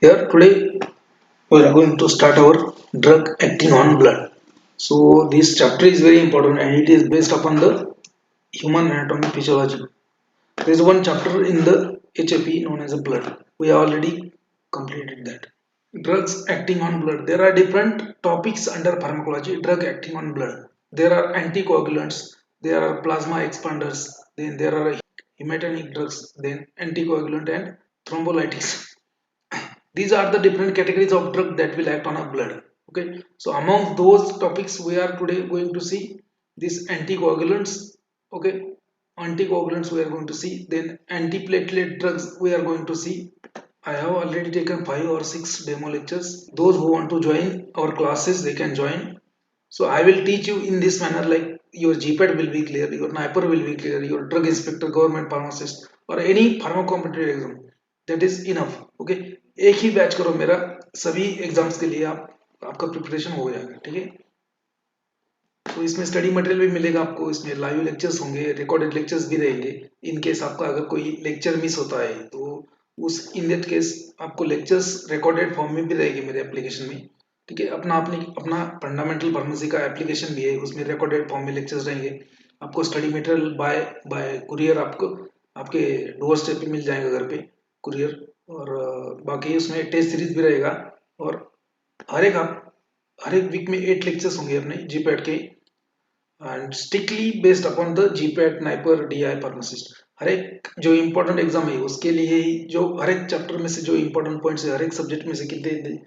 Here today we are going to start our drug acting on blood. So this chapter is very important and it is based upon the human anatomy physiology. There is one chapter in the HAP known as a blood. We have already completed that. Drugs acting on blood. There are different topics under pharmacology. Drug acting on blood. There are anticoagulants. There are plasma expanders. Then there are hematinic drugs. Then anticoagulant and thrombolytics. These are the different categories of drug that will act on a blood. Okay, so among those topics we are today going to see these anticoagulants. Okay, anticoagulants we are going to see, then antiplatelet drugs we are going to see. I have already taken 5 or 6 demo lectures. Those who want to join our classes, they can join. So I will teach you in this manner, like your GPAT will be clear, your NIPER will be clear, your drug inspector, government pharmacist, or any pharmacompetitive exam. That is enough. Okay, एक ही batch करो मेरा, सभी exams के लिए आप आपका preparation हो जाएगा. ठीक है, तो इसमें स्टडी मटेरियल भी मिलेगा आपको, इसमें लाइव लेक्चर्स होंगे, रिकॉर्डेड लेक्चर्स भी रहेंगे. इन केस आपका अगर कोई लेक्चर मिस होता है तो उस इन दैट केस आपको लेक्चर्स रिकॉर्डेड फॉर्म में भी रहेंगे मेरे एप्लीकेशन में. ठीक है, अपना फंडामेंटल फार्मेसी का एप्लीकेशन भी है, उसमें रिकॉर्डेड फॉर्म में लेक्चर्स रहेंगे. आपको study material by bye courier आपको आपके डोर स्टेप पे मिल जाएगा, घर पे कुरियर. और बाकी उसमें टेस्ट सीरीज भी रहेगा. और हर एक आप हर एक वीक में 8 लेक्चर्स होंगे अपने जीपैट के, and strictly based upon the GPAT NIPER DI pharmacist. हर एक जो इम्पोर्टेंट एग्जाम है उसके लिए ही, जो हर एक चैप्टर में से जो इम्पोर्टेंट पॉइंट्स है, हर एक सब्जेक्ट में से कितने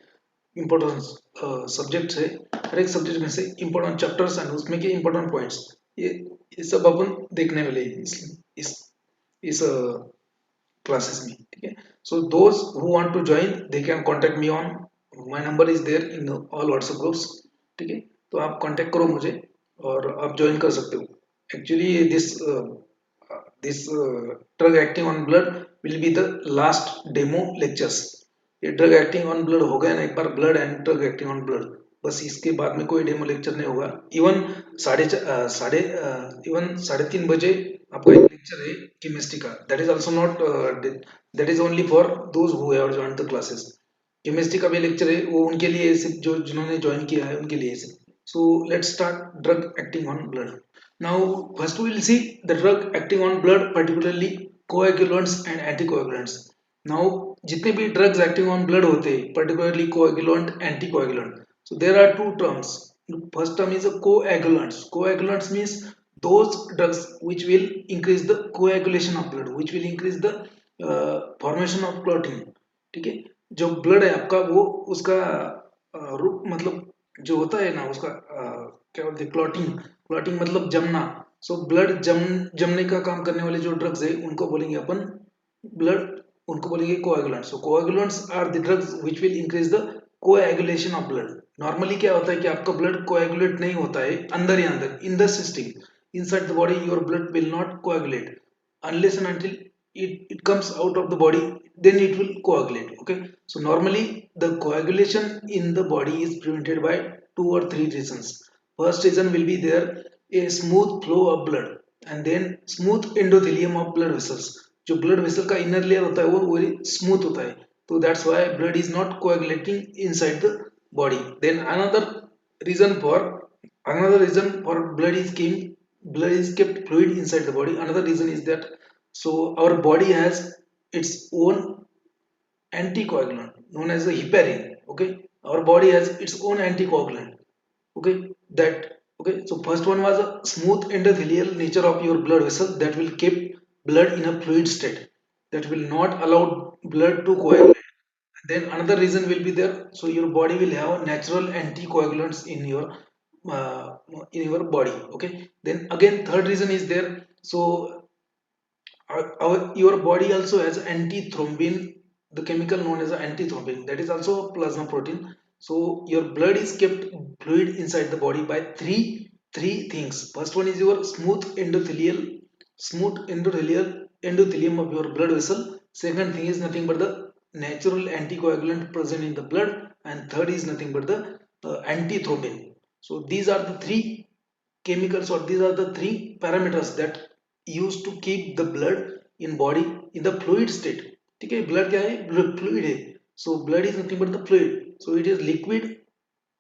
इम्पोर्टेंट सब्जेक्ट्स है, हर एक सब्जेक्ट में से इम्पोर्टेंट चैप्टर्स एंड उसमें के इम्पोर्टेंट पॉइंट्स, ये सब अपन देखने वाले हैं इस इस क्लासेस में. ठीक है, so those who want to join they can contact me on, my number is there in all WhatsApp groups. ठीक है, तो आप कांटेक्ट करो मुझे और आप ज्वाइन कर सकते हो. Actually this drug acting on blood will be the last demo lectures. ये ड्रग एक्टिंग ऑन ब्लड हो गया ना एक बार, blood and drug acting on blood, बस इसके बाद में कोई डेमो लेक्चर नहीं होगा. इवन साढ़े इवन 3:30 बजे आपका एक लेक्चर है केमिस्ट्री का. That is also not, that is only for those who have joined the classes. Chemistry का भी लेक्चर है, वो उनके लिए है, सिर्फ जो जिन्होंने ज्वाइन किया है उनके लिए है सिर्फ. So let's start drug acting on blood. Now first we will see the drug acting on blood, particularly coagulants and anticoagulants. Now जितने भी ड्रग्स एक्टिंग ऑन ब्लड होते हैं, particularly coagulant, anticoagulant, so there are two terms. First term is a coagulants. Coagulants means those drugs which will increase the coagulation of blood, which will increase the formation of clotting. ठीक है, जो blood है आपका वो उसका रूप मतलब जो होता है ना उसका क्या बोलते हैं, क्लॉटिंग. क्लॉटिंग मतलब जमना. सो ब्लड जमने का काम करने वाले जो ड्रग्स है उनको बोलेंगे अपन ब्लड, उनको बोलेंगे coagulants. So coagulants are the drugs which will increase the coagulation of blood. Normally क्या होता है कि आपका ब्लड कोएगुलेट नहीं होता है अंदर ही अंदर, in the system inside the body your blood will not coagulate unless and until it comes out of the body, then it will coagulate. Okay, so normally the coagulation in the body is prevented by 2 or 3 reasons. First reason will be there a smooth flow of blood, and then smooth endothelium of blood vessels. जो blood vessel का inner layer होता है वो smooth होता है, तो that's why blood is not coagulating inside the body. Then reason for another reason for blood is kept fluid inside the body. Another reason is that so our body has its own anticoagulant known as the heparin. Okay, our body has its own anticoagulant. Okay, that okay, so first one was a smooth endothelial nature of your blood vessel that will keep blood in a fluid state, that will not allow blood to coagulate. Then another reason will be there, so your body will have natural anticoagulants uh, in your body. Okay, then again third reason is there, so your body also has antithrombin, the chemical known as antithrombin, that is also a plasma protein. So your blood is kept fluid inside the body by three things. First one is your smooth endothelium of your blood vessel. Second thing is nothing but the natural anticoagulant present in the blood, and third is nothing but the antithrombin. So these are the three chemicals, or these are the three parameters that used to keep the blood in body in the fluid state. ठीक है, blood क्या है, blood fluid है. So blood is nothing but the fluid. So it is liquid.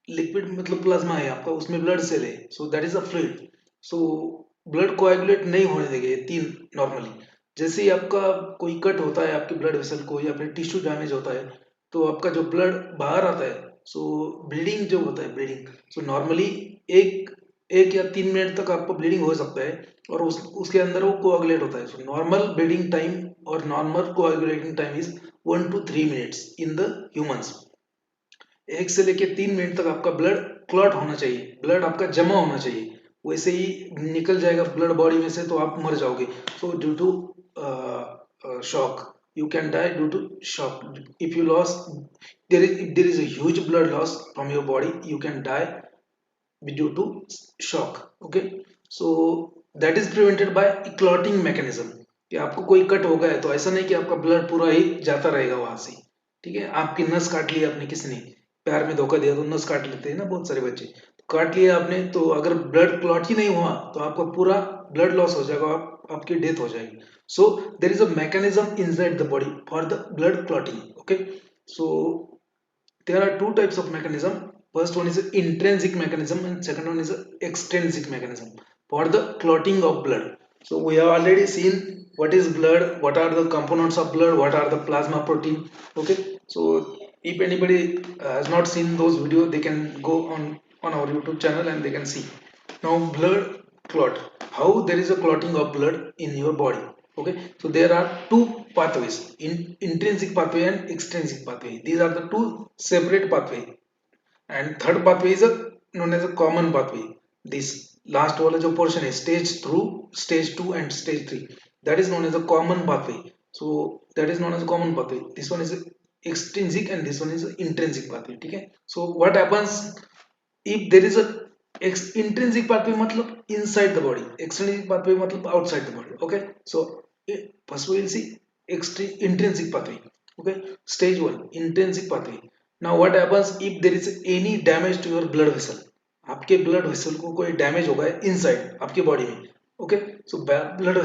Liquid मतलब plasma है आपका, उसमें blood cell है, so that is a fluid. So blood coagulate नहीं होने देंगे तीन नॉर्मली. जैसे ही आपका कोई कट होता है आपके ब्लड वेसल को या फिर टिश्यू डैमेज होता है, तो आपका जो ब्लड बाहर आता है, सो ब्लीडिंग जो होता है, ब्लीडिंग, सो नॉर्मली एक एक या 3 मिनट तक आपको ब्लीडिंग हो सकता है, और उसके अंदर वो कोआगुलेट होता है. सो नॉर्मल ब्लीडिंग टाइम और normal coagulating time is 1 to 3 minutes in the humans. 1 से लेके 3 मिनट तक आपका ब्लड क्लॉट होना चाहिए, ब्लड आपका जमा होना चाहिए. वैसे ही निकल जाएगा ब्लड बॉडी में से तो आप मर जाओगे. So due to shock you can die due to shock. If you lost, if there is a huge blood loss from your body, you can die due to shock. Okay, so that is prevented by clotting mechanism. कि आपको कोई cut हो गया है तो ऐसा नहीं कि आपका ब्लड पूरा ही जाता रहेगा वहां से. ठीक है, आपकी नस काट ली आपने, किसी ने प्यार में धोखा दिया तो नस काट लेते हैं ना बहुत सारे बच्चे, तो काट लिया आपने, तो अगर ब्लड क्लॉट ही नहीं हुआ तो आपका पूरा ब्लड लॉस हो जाएगा, आपकी डेथ हो जाएगी. So there is a mechanism inside the body for the blood clotting. Okay, so there are two types of mechanism. First one is intrinsic mechanism and second one is extrinsic mechanism for the clotting of blood. So we have already seen what is blood, what are the components of blood, what are the plasma protein. Okay, so if anybody has not seen those videos, they can go on our YouTube channel and they can see. Now blood clot, how there is a clotting of blood in your body. Okay, so there are two pathways, intrinsic pathway and extrinsic pathway. These are the two separate pathway, and third pathway is known as a common pathway. This last वाला जो portion है, stage through stage 2 and stage 3, that is known as a common pathway. So that is known as a common pathway. This one is extrinsic and this one is intrinsic pathway. ठीक है, so what happens if there is a intrinsic pathway मतलब inside the body, extrinsic pathway मतलब outside the body. Okay, so first we will see intrinsic pathway. Okay, stage 1 intrinsic pathway. Now what happens if there is any damage to your blood vessel. आपके blood vessel को कोई damage हो गया inside आपके body में. Okay, so blood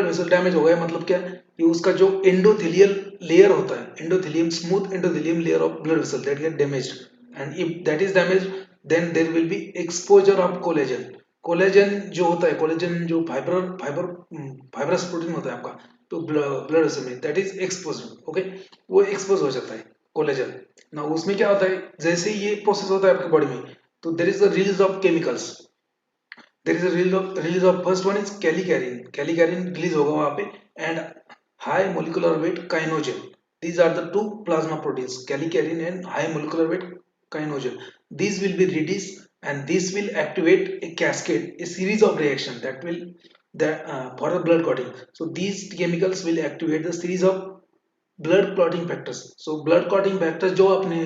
vessel damage हो गया मतलब क्या, कि उसका जो एंडोथेलियल लेयर होता है, endothelium, smooth endothelium layer of blood vessel, that get damaged. And if that is damaged, then there will be exposure of collagen. Collagen जो होता है, कोलेजन जो फाइब्रस प्रोटीन होता है आपका, तो ब्लड वेसल में दैट इज एक्सपोज. ओके, वो एक्सपोज हो जाता है कोलेजन ना. उसमें क्या होता है, जैसे ही ये प्रोसेस होता है आपकी बॉडी में, तो there is the release of chemicals. There is a release of first one is kallikrein. Kallikrein release होगा वहां पे, and high molecular weight kininogen. these are the two plasma proteins, callicarin and high molecular weight kinogen. These will be released and this will activate a cascade, a series of reaction that will for the blood clotting. So these chemicals will activate the series of blood clotting factors. So blood clotting factors जो अपने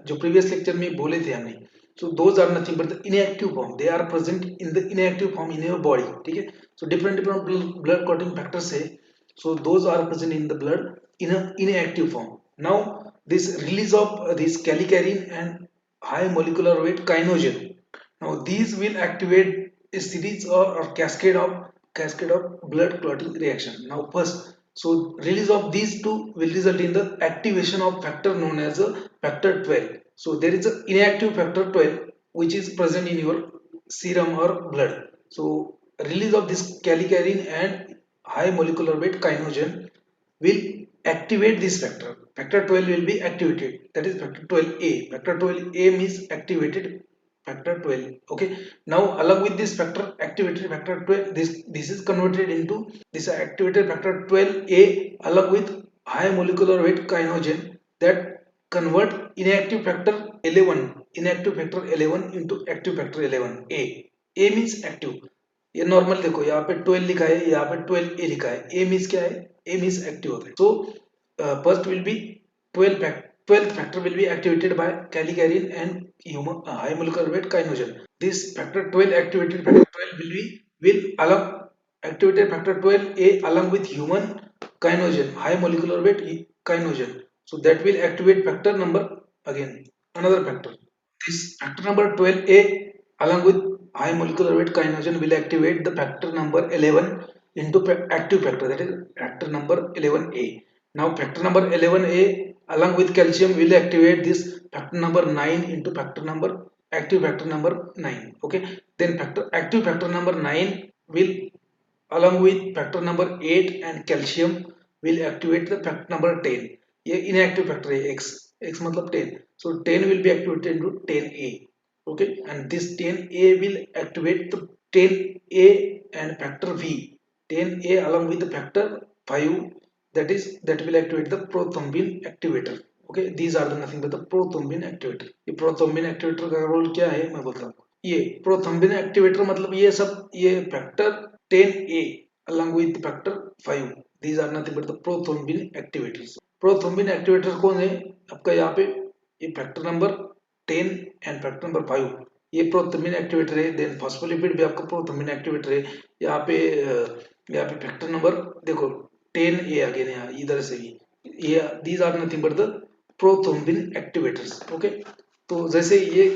जो previous lecture में बोले थे हमने, so those are nothing but the inactive form. They are present in the inactive form in your body. ठीक है, so different blood clotting factors है, so those are present in the blood in a inactive form. Now this release of this callicarin and high molecular weight kinogen, now these will activate a series or cascade of blood clotting reaction. Now first, so release of these two will result in the activation of factor known as a factor 12. So there is an inactive factor 12 which is present in your serum or blood. So release of this callicarin and high molecular weight kinogen will activate this factor. Factor 12 will be activated. That is factor 12A. Factor 12A means activated factor 12. Okay. Now along with this factor activated factor 12, this is converted into this activated factor 12A along with high molecular weight kinogen that convert inactive factor 11 into active factor 11A. A means active. ये normal देखो, यहाँ पे 12 लिखा है, यहाँ पे 12A लिखा है. A मीन्स क्या है, A मीन्स एक्टिव होता है. So first will be 12 factor will be activated by callicarin and high molecular weight kinogen. This factor 12 activated factor 12 will along activated factor 12A along with human kinogen, high molecular weight kinogen. So that will activate factor number, again another factor. This factor number 12A along with high molecular weight kinogen will activate the factor number 11 into active factor, that is factor number 11A. Now factor number 11A along with calcium will activate this factor number 9 into factor number active factor number 9. Okay, then active factor number 9 will along with factor number 8 and calcium will activate the factor number 10. ये inactive factor है x मतलब 10, so 10 will be activated into 10a. Okay, and this 10a will activate the 10a and factor v. 10a along with the factor 5, that will activate the prothrombin activator. Okay, these are the nothing but the prothrombin activator. ये prothrombin activator का role क्या है मैं बोलता हूँ. ये प्रोथम्बिन activator मतलब ये सब ये factor 10A along with factor 5, these are nothing but the prothrombin activators. Prothrombin activator कौन है आपका यहाँ पे, ये factor number 10 and factor number 5 ये प्रोथ्रोम्बिन एक्टिवेटर है. देन फॉस्फोलिपिड भी आपका प्रोथ्रोम्बिन एक्टिवेटर है. यहाँ पे फैक्टर नंबर देखो 10A अगेन यहाँ इधर से भी ये these are nothing but the prothrombin activators. Okay, तो जैसे ये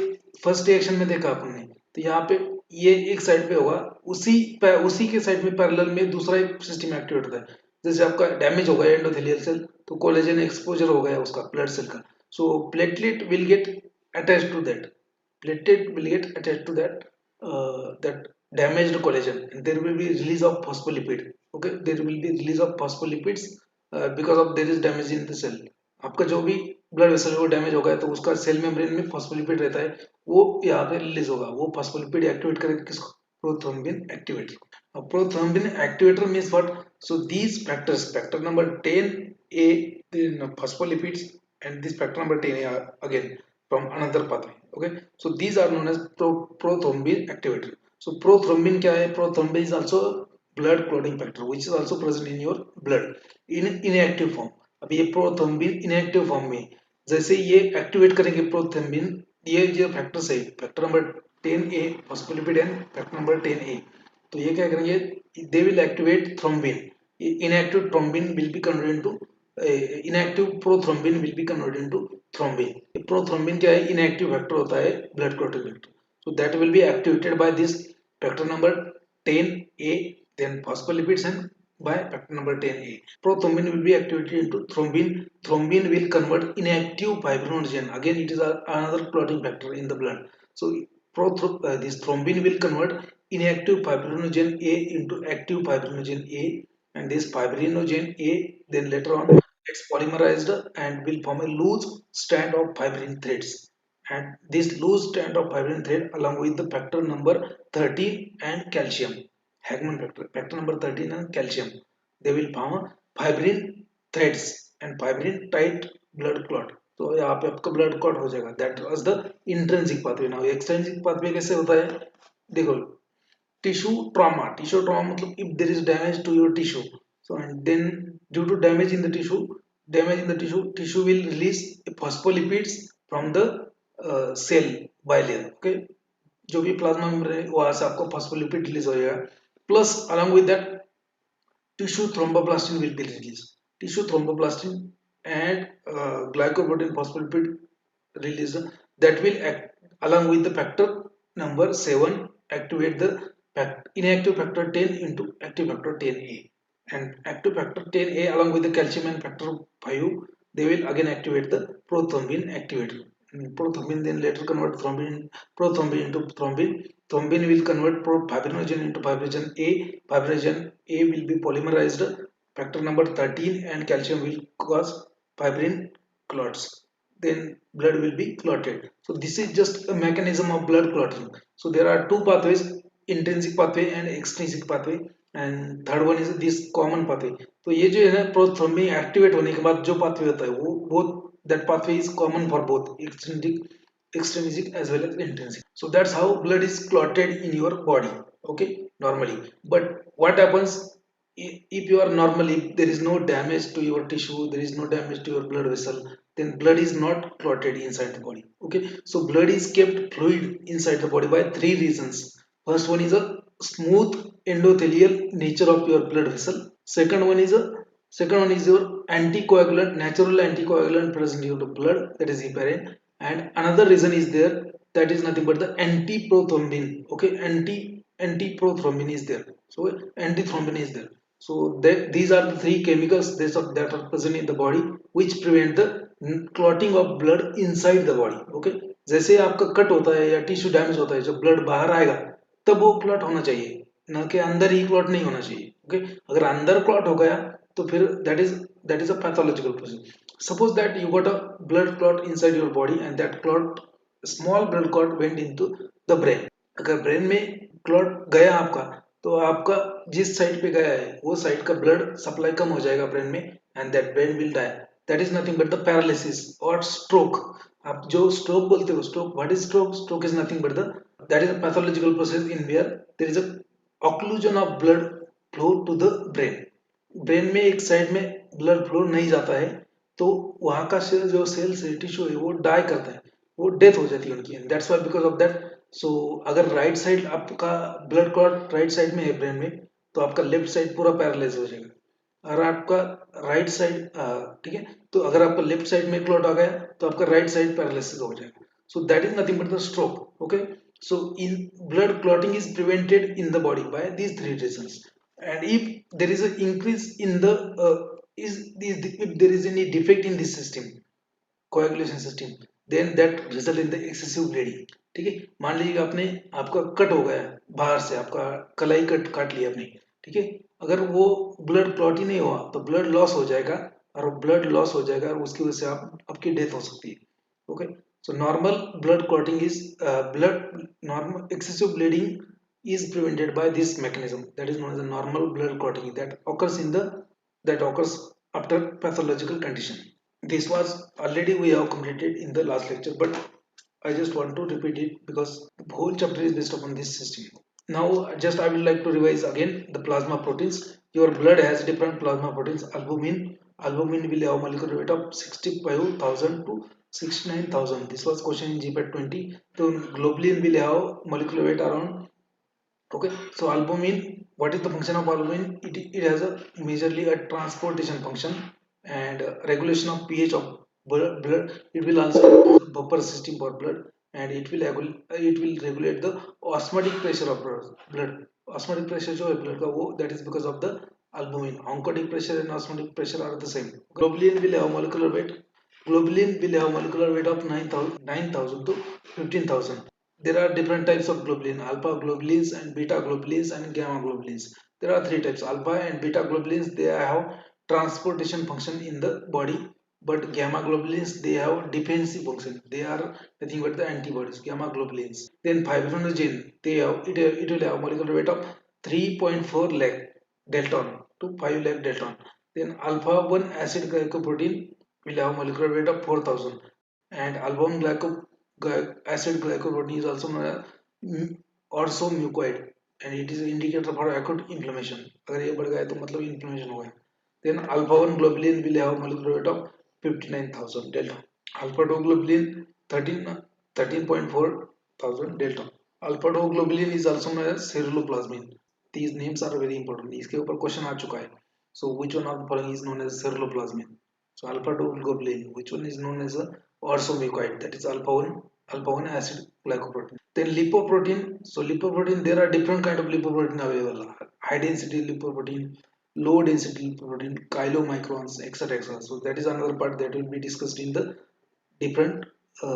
फर्स्ट रिएक्शन में देखा आपने, तो यहाँ पे ये एक साइड पे होगा, उसी के साइड में पैरेलल में दूसरा एक सिस्टम एक्टिवेट होता है. जैसे आपका डैमेज हो गया एंडोथेलियल सेल तो कोलेजन एक्सपोजर हो गया उसका ब्लड सेल का, so platelet will get attach to that. Platelet will get attached to that damaged collagen, and there will be release of phospholipid. Okay, there will be release of phospholipids because of there is damage in the cell. आपका जो भी blood vessel वो damage हो गया तो उसका cell membrane में phospholipid रहता है, वो यहाँ पे रिलीज होगा. वो फॉस्फोलिपिड एक्टिवेट करेगा किसको, प्रोथ्रोम्बिन एक्टिवेटर. अब prothrombin activator means what, so these factors factor number 10A, then phospholipids, and this factor number 10A are again from another pathway. Okay, so these are known as prothrombin activator. So prothrombin क्या है, prothrombin is also blood clotting factor which is also present in your blood in inactive form. अब ये prothrombin inactive form में जैसे ये activate करेंगे prothrombin, ये जो फैक्टर्स है factor number 10A phospholipid and factor number 10A, तो ये क्या करेंगे, they will activate thrombin. Inactive thrombin will be converted into inactive prothrombin will be converted into thrombin. Prothrombin क्या है, inactive factor होता है blood clotting factor, so that will be activated by this factor number 10A, then phospholipids, and by factor number 10A prothrombin will be activated into thrombin. Thrombin will convert inactive fibrinogen, again it is another clotting factor in the blood. So this thrombin will convert inactive fibrinogen A into active fibrinogen A, and this fibrinogen A then later on gets polymerized and will form a loose strand of fibrin threads, and this loose strand of fibrin thread along with the factor number 13 and calcium, Hagman factor number 13 and calcium, they will form fibrin threads and fibrin tight blood clot. तो यहाँ पे आपका blood clot हो जाएगा. That was the intrinsic pathway. Now extrinsic pathway कैसे होता है, देखो tissue trauma मतलब if there is damage to your tissue, so and then due to damage in the tissue will release phospholipids from the cell bilayer. Okay, जो भी plasma membrane है वहां से आपको फॉस्फोलिपिड रिलीज हो जाएगा, plus along with that tissue thromboplastin will be released. Tissue thromboplastin and glycoprotein phospholipid released, that will act along with the factor number 7 activate the inactive factor 10 into active factor 10A, and active factor 10A along with the calcium and factor 5 they will again activate the prothrombin activator. Prothrombin then later convert prothrombin into thrombin. Thrombin will convert fibrinogen into fibrinogen A. Fibrinogen A will be polymerized factor number 13 and calcium will cause fibrin clots, then blood will be clotted. So this is just a mechanism of blood clotting. So there are two pathways, intrinsic pathway and extrinsic pathway, and third one is this common pathway. तो ये जो है ना prothrombin activate होने के बाद जो pathway होता है वो both that pathway is common for both extrinsic as well as intrinsic. So that's how blood is clotted in your body. Okay, normally. But what happens if you are normal, if there is no damage to your tissue, there is no damage to your blood vessel, then blood is not clotted inside the body. Okay, so blood is kept fluid inside the body by three reasons. First one is a smooth endothelial nature of your blood vessel. Second one is your anticoagulant, natural anticoagulant present in your blood, that is heparin. And another reason is there, that is nothing but the antiprothrombin. Okay, antiprothrombin is there, so antithrombin is there. So these are the three chemicals that are present in the body which prevent the clotting of blood inside the body. Okay, जैसे आपका cut होता है या tissue damage होता है, जब blood बाहर आएगा तब वो क्लॉट होना चाहिए, न कि अंदर ही क्लॉट नहीं होना चाहिए। ओके, अगर अंदर क्लॉट हो गया तो फिर that is a pathological process. Suppose that you got a blood clot inside your body and that clot, small blood clot went into the brain. अगर ब्रेन में क्लॉट गया आपका, तो आपका जिस साइड पे गया है वो साइड का ब्लड सप्लाई कम हो जाएगा ब्रेन में, and that brain will die. That is nothing but the paralysis और स्ट्रोक। आप जो स्ट्रोक बोलते हो, stroke, what is stroke? Stroke is nothing but the, that is a pathological process in where there is a occlusion of blood flow to the brain. Brain में एक side में blood flow नहीं जाता है, तो वहां का सेल, जो सेल्स है, टिश्यू है, वो डाई करता है, वो डेथ हो जाती है उनकी। That's why, because of that. So अगर राइट साइड आपका ब्लड क्लॉट राइट साइड में है ब्रेन में, तो आपका लेफ्ट साइड पूरा पैरालाइज हो जाएगा। अगर आपका राइट साइड, ठीक है, तो अगर आपका लेफ्ट साइड में क्लॉट आ गया तो आपका राइट साइड पैरालिसिस हो जाएगा। So that is nothing but the stroke. Okay, so in blood clotting is prevented in the body by these three reasons. And if there is an increase in the if there is any defect in this system, coagulation system, then that result in the excessive bleeding। ठीक है, मान लीजिए आपने, आपका cut हो गया बाहर से, आपका कलाई कट काट लिया आपने, ठीक है, अगर वो ब्लड क्लॉट ही नहीं हुआ तो ब्लड लॉस हो जाएगा, और ब्लड लॉस हो जाएगा और उसकी वजह से आपकी डेथ हो सकती है। Okay, so normal blood clotting is blood normal excessive bleeding is prevented by this mechanism, that is known as a normal blood clotting, that occurs after pathological condition. This was already we have completed in the last lecture, but I just want to repeat it because the whole chapter is based upon this system. Now, just I will like to revise again the plasma proteins. Your blood has different plasma proteins. Albumin, albumin will have molecular weight of 65,000 to 69,000. This was question in GPAT 20. So globulin will have molecular weight around. Okay, so albumin, what is the function of albumin? It has a majorly a transportation function and regulation of pH of blood. It will also buffer system for blood, and it will regulate the osmotic pressure of blood. Osmotic pressure जो है blood का, वो that is because of the albumin. Oncotic pressure and osmotic pressure are the same. Globulin will have molecular weight. Globulin will have molecular weight of 9,000 to 15,000. There are different types of globulin: alpha globulins and beta globulins and gamma globulins. There are three types: alpha and beta globulins, they have transportation function in the body, but gamma globulins, they have defensive function, they are nothing but the antibodies, gamma globulins. Then fibrinogen, it will have molecular weight of 3.4 lakh dalton to 5 lakh dalton. Then alpha 1 acid glycoprotein will have molecular weight of 4,000, and albumin acid glycoprotein is also known as also mucoid, and it is an indicator for acute inflammation. अगर ये बढ़ गया है तो मतलब inflammation हो गया। Then alpha 1 globulin will have molecular weight of 59,000 delta. Alpha 2 globulin 13.4 thousand delta. Alpha 2 globulin is also known as ceruloplasmin. These names are very important. इसके ऊपर question आ चुका है. So which one of the following is known as ceruloplasmin? So alpha 2 globulin, which one is known as a orsomucoid? That is alpha 1 acid glycoprotein. Then lipoprotein. So lipoprotein, there are different kind of lipoprotein available. High density lipoprotein, low density lipoprotein, chylomicrons, etc, etc. So that is another part that will be discussed in the different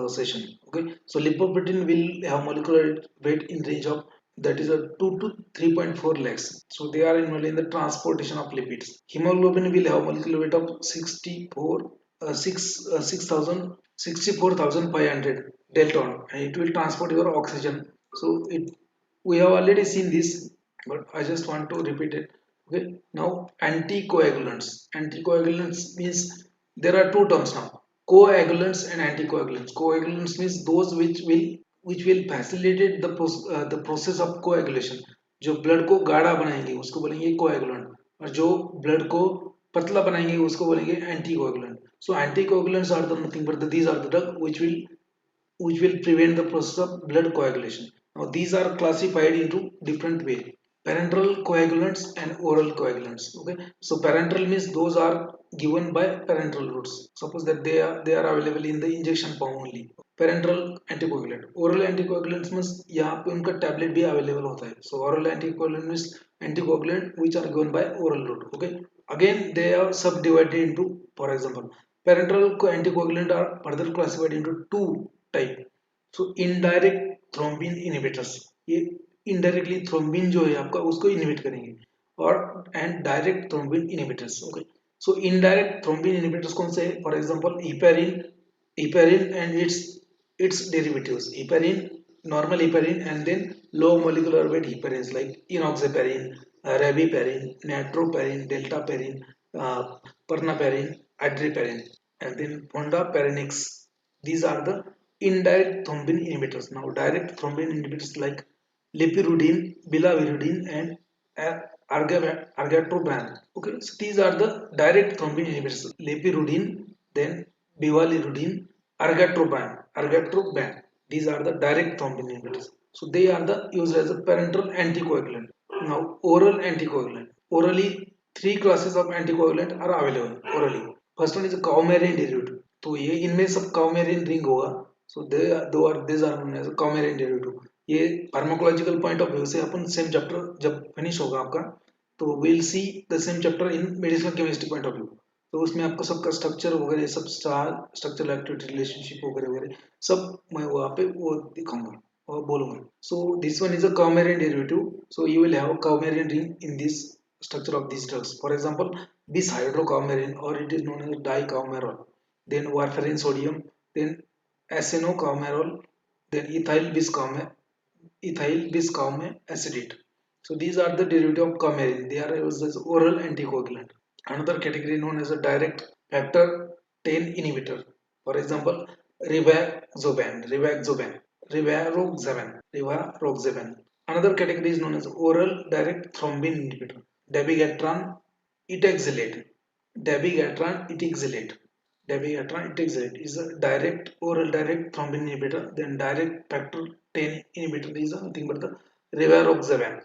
session. Okay, so lipoprotein will have molecular weight in range of, that is a 2 to 3.4 lakhs. So they are involved in the transportation of lipids. Hemoglobin will have molecular weight of 64,500 dalton, and it will transport your oxygen. So it, we have already seen this, but I just want to repeat it. Okay, now anticoagulants. Anticoagulants means there are two terms now: coagulants and anticoagulants. Coagulants means those which will facilitate the process of coagulation. जो blood को गाढ़ा बनाएंगे उसको बोलेंगे coagulant, और जो blood को पतला बनाएंगे उसको बोलेंगे anticoagulant. So anticoagulants are the nothing but these are the drug which will prevent the process of blood coagulation. Now these are classified into different way: parenteral coagulants and oral coagulants. Okay, so parenteral means those are given by parenteral routes. Suppose that they are available in the injection form only. Parenteral anticoagulant. Oral anticoagulants means यहाँ पे उनका tablet भी available होता है. So oral anticoagulant means anticoagulant which are given by oral route. Okay, again they are subdivided into, for example, Parenteral anticoagulant are further classified into two type. So indirect thrombin inhibitors, ये indirectly thrombin जो है आपका उसको inhibit करेंगे, और and direct thrombin inhibitors. Okay, so indirect thrombin inhibitors कौन से है? For example heparin, and its derivatives, heparin, normal heparin, and then low molecular weight heparins like enoxaparin, rabiparin, natroparin, deltaparin, uh, pernaparin, adreparin, and then fondaparinix. These are the indirect thrombin inhibitors. Now direct thrombin inhibitors like lepirudin, bilavirudin, and argatroban. Okay, so these are the direct thrombin inhibitors: lepirudin, then bivalirudin, argatroban. These are the direct thrombin inhibitors. So they are the used as a parenteral anticoagulant. Now oral anticoagulant. Orally, three classes of anticoagulant are available orally. First one is coumarin derivative, तो ये इनमें सब काउमेरिन ring होगा. So they two are this are known as coumarin derivative. ये pharmacological point of view से अपन same chapter जब finish होगा आपका, तो will see the same chapter in medicinal chemistry point of view. तो उसमें आपको सबका स्ट्रक्चर वगैरह सब स्ट्रक्चरल एक्टिविटी रिलेशनशिप वगैरह वगैरह सब मैं वहाँ पे वो दिखाऊंगा और बोलूंगा. So this one is a coumarian derivative. So you will have a coumarian ring in this structure of these drugs. For example, bis hydrocoumarin, or it is known as dicoumarol. Then warfarin sodium. Then acetylcoumarol. Then ethyl biscoume acetate. So these are the derivative of coumarin. They are used as oral anticoagulant. Another category known as a direct factor 10 inhibitor. For example, rivaroxaban. Another category is known as oral direct thrombin inhibitor. Dabigatran etaxylate. Dabigatran etaxylate. Dabigatran etaxylate is a direct thrombin inhibitor. Then direct factor 10 inhibitor is nothing but the rivaroxaban.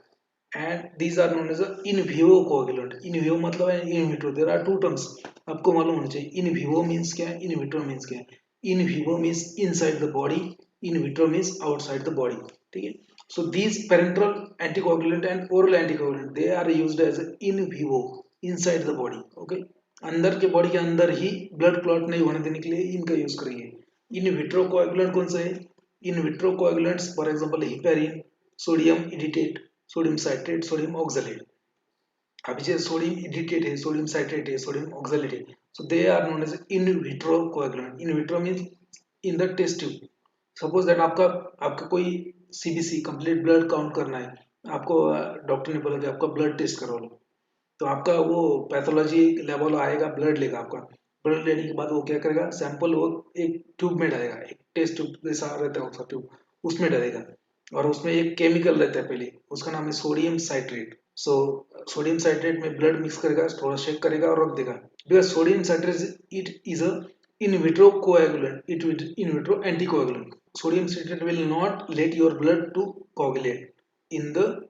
And these are known as a in vivo coagulant. In vivo मतलब है in vitro. There are two terms. आपको मालूम होना चाहिए. In vivo means क्या है, in vitro means क्या है. In vivo means inside the body, in vitro means outside the body. ठीक है. So these parenteral anticoagulant and oral anticoagulant, they are used as in vivo, inside the body. Okay, अंदर के body के अंदर ही blood clot नहीं होने देने के लिए इनका यूज करेंगे. इन विट्रो कोएगुलेंट कौन सा है? In vitro coagulants for example heparin, sodium edetate, sodium citrate, sodium oxalate. अभी जो सोडियम इडिटेट है, सोडियम साइट्रेट है, सोडियम ऑक्सलेट है, so they are known as in vitro coagulant. In vitro means in the test tube. Suppose that आपका आपका कोई CBC complete blood count करना है, आपको डॉक्टर ने बोला कि आपका ब्लड टेस्ट करो लो, तो आपका वो पैथोलॉजी लैब वाला आएगा, ब्लड लेगा आपका. ब्लड लेने के बाद वो क्या करेगा, सैंपल वो एक ट्यूब में डालेगा, एक टेस्ट ट्यूब जैसा रहता है उसका ट्यूब, उसमें डालेगा, और उसमें एक केमिकल रहता है पहले, उसका नाम है sodium citrate. So sodium citrate में ब्लड मिक्स करेगा, थोड़ा शेक करेगा और रख देगा. Because sodium citrate it is a in vitro coagulant, it will in vitro anticoagulant. Sodium citrate will not let your blood to coagulate in the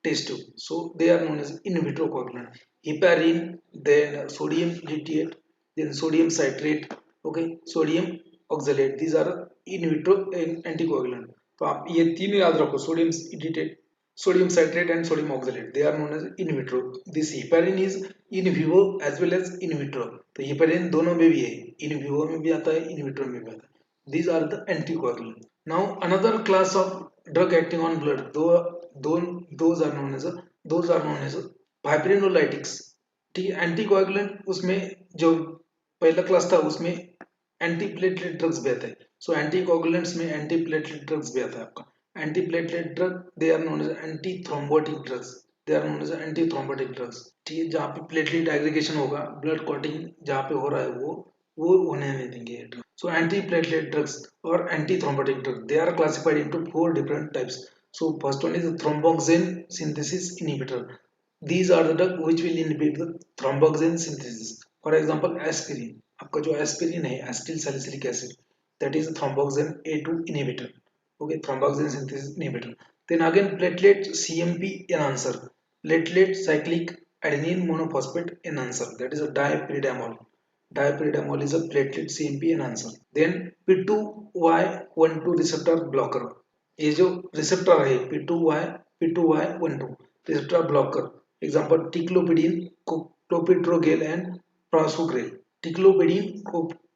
test tube, so they are known as in vitro coagulant. Heparin, then sodium iditate, then sodium citrate, okay, sodium oxalate. These are in vitro anticoagulant. तो आप ये तीन याद रखो, sodium इडिटेट, sodium citrate and sodium oxalate, they are known as in vitro. This heparin is in vivo as well as in vitro. तो heparin दोनों में भी है, in vivo में भी आता है, in vitro में भी आता है. These are the anticoagulant. Now another class of drug acting on blood, those are known as fibrinolytics. ठीक है, एंटीकोएगुलेंट उसमें जो पहला क्लास था उसमें एंटीप्लेटलेट ड्रग्स भी आता है. सो एंटीकोएगुलेंट्स में एंटीप्लेटलेट ड्रग्स भी आता है आपका. Antiplatelet drug, they are known as anti thrombotic drugs. They are known as anti thrombotic drugs. ठीक है, जहाँ पे प्लेटलेट एग्रीगेशन होगा, ब्लड क्लॉटिंग जहाँ पे हो रहा है वो होने नहीं देंगे. So anti-platelet drugs or anti-thrombotic drugs, they are classified into four different types. So first one is the thromboxane synthesis inhibitor. These are the drugs which will inhibit the thromboxane synthesis. For example, aspirin. आपका जो aspirin है, acetyl salicylic acid, that is a thromboxane A2 inhibitor. Okay, thromboxane synthesis inhibitor. Then again, platelet CMP enhancer, platelet cyclic adenine monophosphate enhancer, that is a dipyridamole. Dipyridamole is a platelet CMP enhancer. Then P2Y12 receptor blocker. ये जो receptor है P2Y12 receptor blocker. Example ticlopidine, clopidogrel and prasugrel. ticlopidine,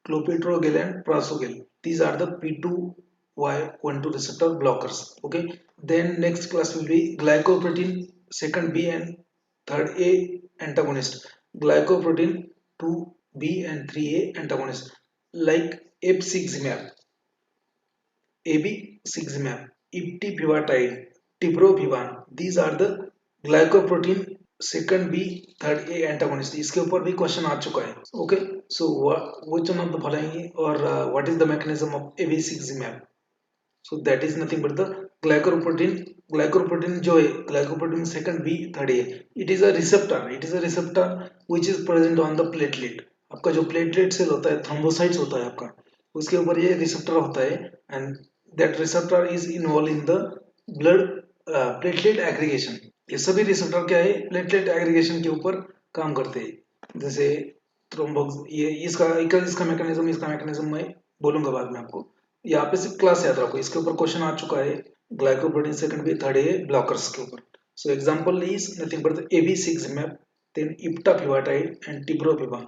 clopidogrel, and prasugrel. These are the P2Y12 receptor blockers. Okay. Then next class will be glycoprotein second B and third A antagonist. Glycoprotein 2B and 3A antagonist like epsiximab, abciximab, iptifibatide, टिब्रोविवान. These are the glycoprotein second B third A antagonist. इसके ऊपर भी question आ चुका है. Okay, so which one of the following or what is the mechanism of abciximab? So that is nothing but the glycoprotein. Glycoprotein जो है glycoprotein second B third A, it is a receptor. It is a receptor which is present on the platelet. आपका जो platelet cell होता है thrombocytes होता है आपका, उसके ऊपर ये receptor होता है and that receptor is involved in the blood platelet aggregation. ये सभी receptor क्या है platelet aggregation के ऊपर काम करते हैं. जैसे थ्रोम्बोक्स ये इसका मैकेनिज्म मैं बोलूंगा बाद में आपको. यहाँ पे सिर्फ क्लास याद रखो, इसके ऊपर क्वेश्चन आ चुका है glycoprotein second B third A blockers के ऊपर. So example is nothing but the AB6 then eptifibatide and tirofiban.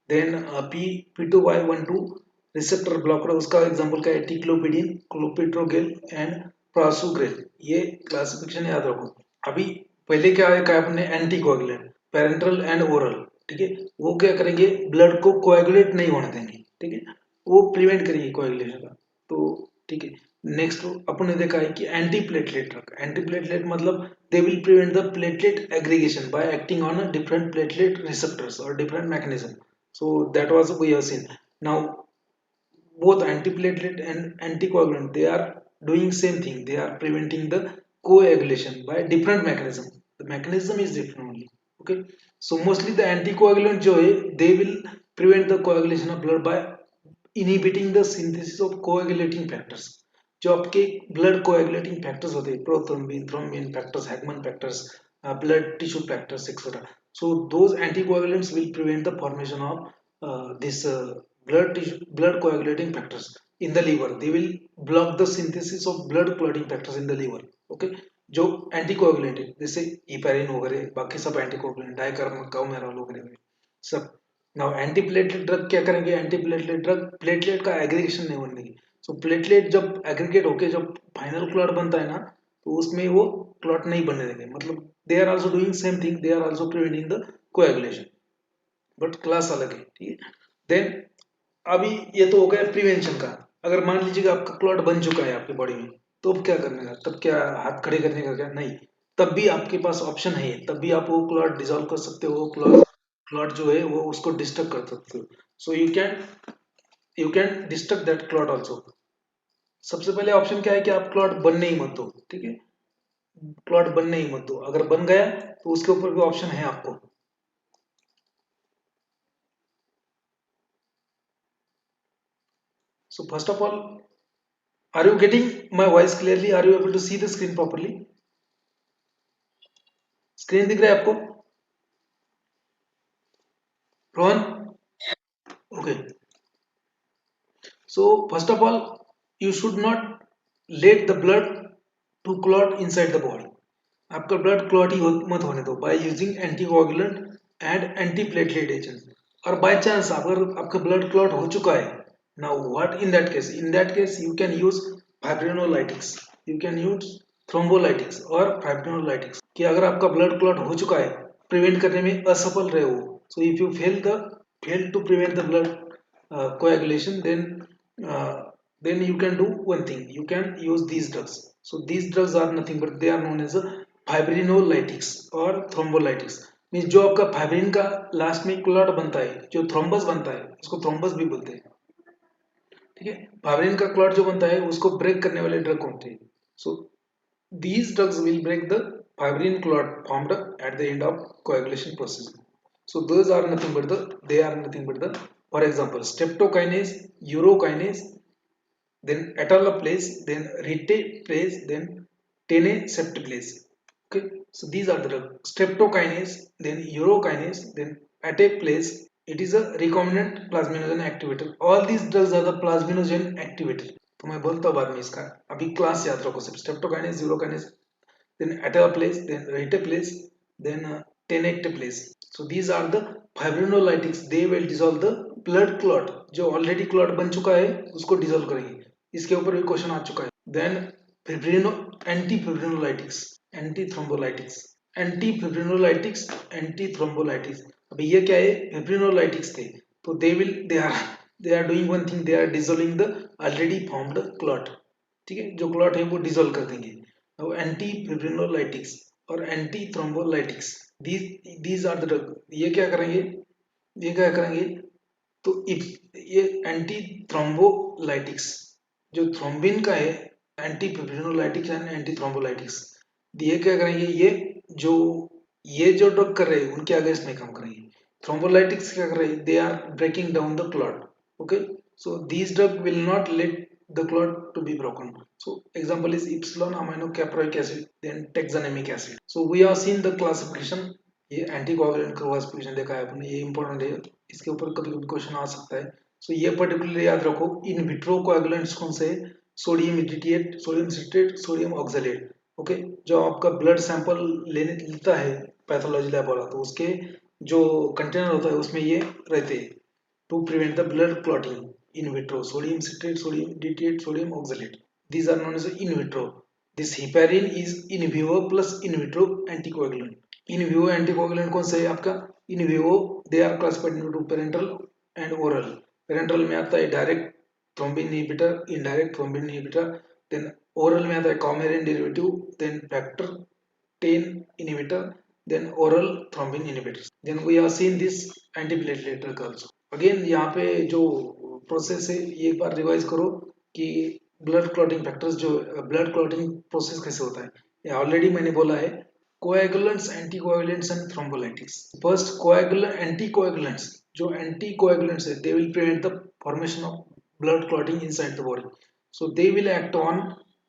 Then P2Y12 receptor blocker, उसका एग्जांपल क्या है टिक्लोपिडिन, क्लोपिट्रोगेल एंड प्रासुग्रेल. ये क्लासिफिकेशन याद रखो. अभी पहले क्या है अपने एंटीकोगुलेंट पेरेंट्रल एंड ओरल. ठीक है, वो क्या करेंगे ब्लड को कोएगुलेट नहीं होने देंगे. ठीक है, वो प्रिवेंट करेंगे कोएगुलेशन का. तो ठीक है, नेक्स्ट अपन ने देखा है कि antiplatelet drug. Antiplatelet मतलब they will prevent the platelet aggregation by acting on a different platelet receptors और different mechanism. So that was we have seen. Now both antiplatelet and anticoagulant they are doing same thing. They are preventing the coagulation by different mechanism. The mechanism is different only. Okay, so mostly the anticoagulant जो है they will prevent the coagulation of blood by inhibiting the synthesis of coagulating factors. जो आपके blood coagulating factors होते हैं prothrombin, thrombin factors, Hagman factors, blood tissue factors, etc. So those anticoagulants will prevent the formation of this blood coagulating factors in the liver. They will block the synthesis of blood clotting factors in the liver. Okay, जो anticoagulant है जैसे इपेरिन वगैरह बाकी सब anticoagulant डाइकार्बोमेरॉल वगैरह सब. Now antiplatelet drug क्या करेंगे, एंटीप्लेटलेट ड्रग प्लेटलेट का एग्रीगेशन नहीं बनने देंगे. सो प्लेटलेट जब एग्रीगेट होके जब फाइनल क्लॉट बनता है ना तो उसमें वो क्लॉट नहीं बनने देंगे. मतलब they are also doing same thing, they are also preventing the coagulation but class अलग है. ठीक है, देन अभी ये तो हो गया प्रिवेंशन का. अगर मान लीजिएगा आपका क्लॉट बन चुका है आपकी बॉडी में तो अब क्या करने का, तब क्या हाथ खड़े करने का क्या नहीं, तब भी आपके पास ऑप्शन है. तब भी आप वो क्लॉट डिसॉल्व कर सकते हो, क्लॉट क्लॉट जो है वो उसको डिस्ट्रक्ट कर सकते हो. So you can destruct that clot also. सबसे पहले ऑप्शन क्या है कि आप क्लॉट बनने ही मत दो. ठीक है, क्लॉट बनने ही मत दो. अगर बन गया तो उसके ऊपर भी ऑप्शन है आपको. So first of all, are you getting my voice clearly? Are you able to see the screen properly? Screen दिख रहा है आपको Rohan? Okay. So first of all, you should not let the blood to clot inside the body. आपका blood clot ही मत होने दो by using anticoagulant and antiplatelet agent. और बाय चांस अगर आपका ब्लड क्लॉट हो चुका है, now what in that case? In that case you can use fibrinolytics, you can use thrombolytics और फाइब्रिनोलाइटिक्स. कि अगर आपका ब्लड क्लॉट हो चुका है, प्रिवेंट करने में असफल रहे हो, so if you fail to prevent the blood coagulation, then you can do one thing, you can use these drugs. So these drugs are nothing but they are known as fibrinolytics or thrombolytics. Means जो आपका fibrin का last में clot बनता है, जो thrombus बनता है उसको थ्रोम्बस भी बोलते हैं. ठीक है, फाइब्रिन का क्लॉट जो बनता है उसको ब्रेक करने वाले ड्रग होते हैं. सो these drugs will break the fibrin clot formed at the end of coagulation process. So those are nothing but the for example streptokinase, urokinase, then etaloplase, then retaplase, then tenaseptplase. Okay, so these are the drugs. Streptokinase, then urokinase, then etaplase. It is a recombinant plasminogen activator. All these drugs are the plasminogen activator. तो मैं बोलता हूँ बाद में इसका, अभी class याद रखो सिर्फ. Streptokinase, urokinase, then etaplase, then retaplase, then tenecteplase. So these are the fibrinolytics. They will dissolve the blood clot, जो ऑलरेडी क्लॉट बन चुका है उसको डिसॉल्व करेंगे, इसके ऊपर भी क्वेश्चन आ चुका है। Then fibrino antifibrinolytics, antithrombolytics, antifibrinolytics, antithrombolytics. अभी ये क्या है, फिब्रिनोलाइटिक्स थे, तो they are doing one thing, they are dissolving the already formed clot. ठीक है, जो क्लॉट है वो डिसॉल्व कर देंगे। अब एंटी फिब्रिनोलाइटिक्स और anti thrombolytics, these are the drug. ये क्या करेंगे, तो इफ ये एंटी थ्रोम्बोलाइटिक्स, जो थ्रोम्बिन का है, एंटी फिब्रिनोलाइटिक्स एंड एंटी थ्रोम्बोलाइटिक्स, ये क्या करेंगे, जो ये जो ड्रग कर रहे हैं उनके अगेंस्ट में काम करेंगे। थ्रोम्बोलाइटिक्स क्या कर रहे हैं, they are breaking down the clot. Okay, so these drug will not let the clot to be broken. So example is epsilon amino caproic acid, then texanemic acid. So we have seen the classification, ये anticoagulant का classification देखा है आपने, ये important है, इसके ऊपर कभी कभी क्वेश्चन आ सकता है। सो ये पर्टिकुलरली याद रखो, इन विट्रो कोएगुलेंट्स कौन से है, sodium edetate, sodium citrate, sodium oxalate. Okay, जो आपका ब्लड सैंपल लेता है पैथोलॉजी लैब वाला, तो उसके जो कंटेनर होता है उसमें ये रहते हैं, to prevent the blood clotting in vitro, sodium citrate, sodium dietiate, sodium oxalate, these are known as in vitro. This heparin is in vivo plus in vitro anticoagulant. In vivo anticoagulant कौन सा है आपका, in vivo they are classified into parenteral and oral. Parenteral में आता है direct thrombin inhibitor, indirect thrombin inhibitor, then oral में आता है coumarin derivative, then factor 10 inhibitor, then oral thrombin inhibitors. Then we have seen this antiplatelet drug also. Again यहाँ पे जो process है ये एक बार रिवाइज करो कि ब्लड क्लॉटिंग फैक्टर्स, जो ब्लड क्लॉटिंग प्रोसेस कैसे होता है, ये ऑलरेडी मैंने बोला है। Coagulants, anticoagulants and thrombolytics. First coagulant, anticoagulants, जो एंटीकोएगुलेंट्स है, दे will prevent the formation of blood clotting inside the body. So they will act on,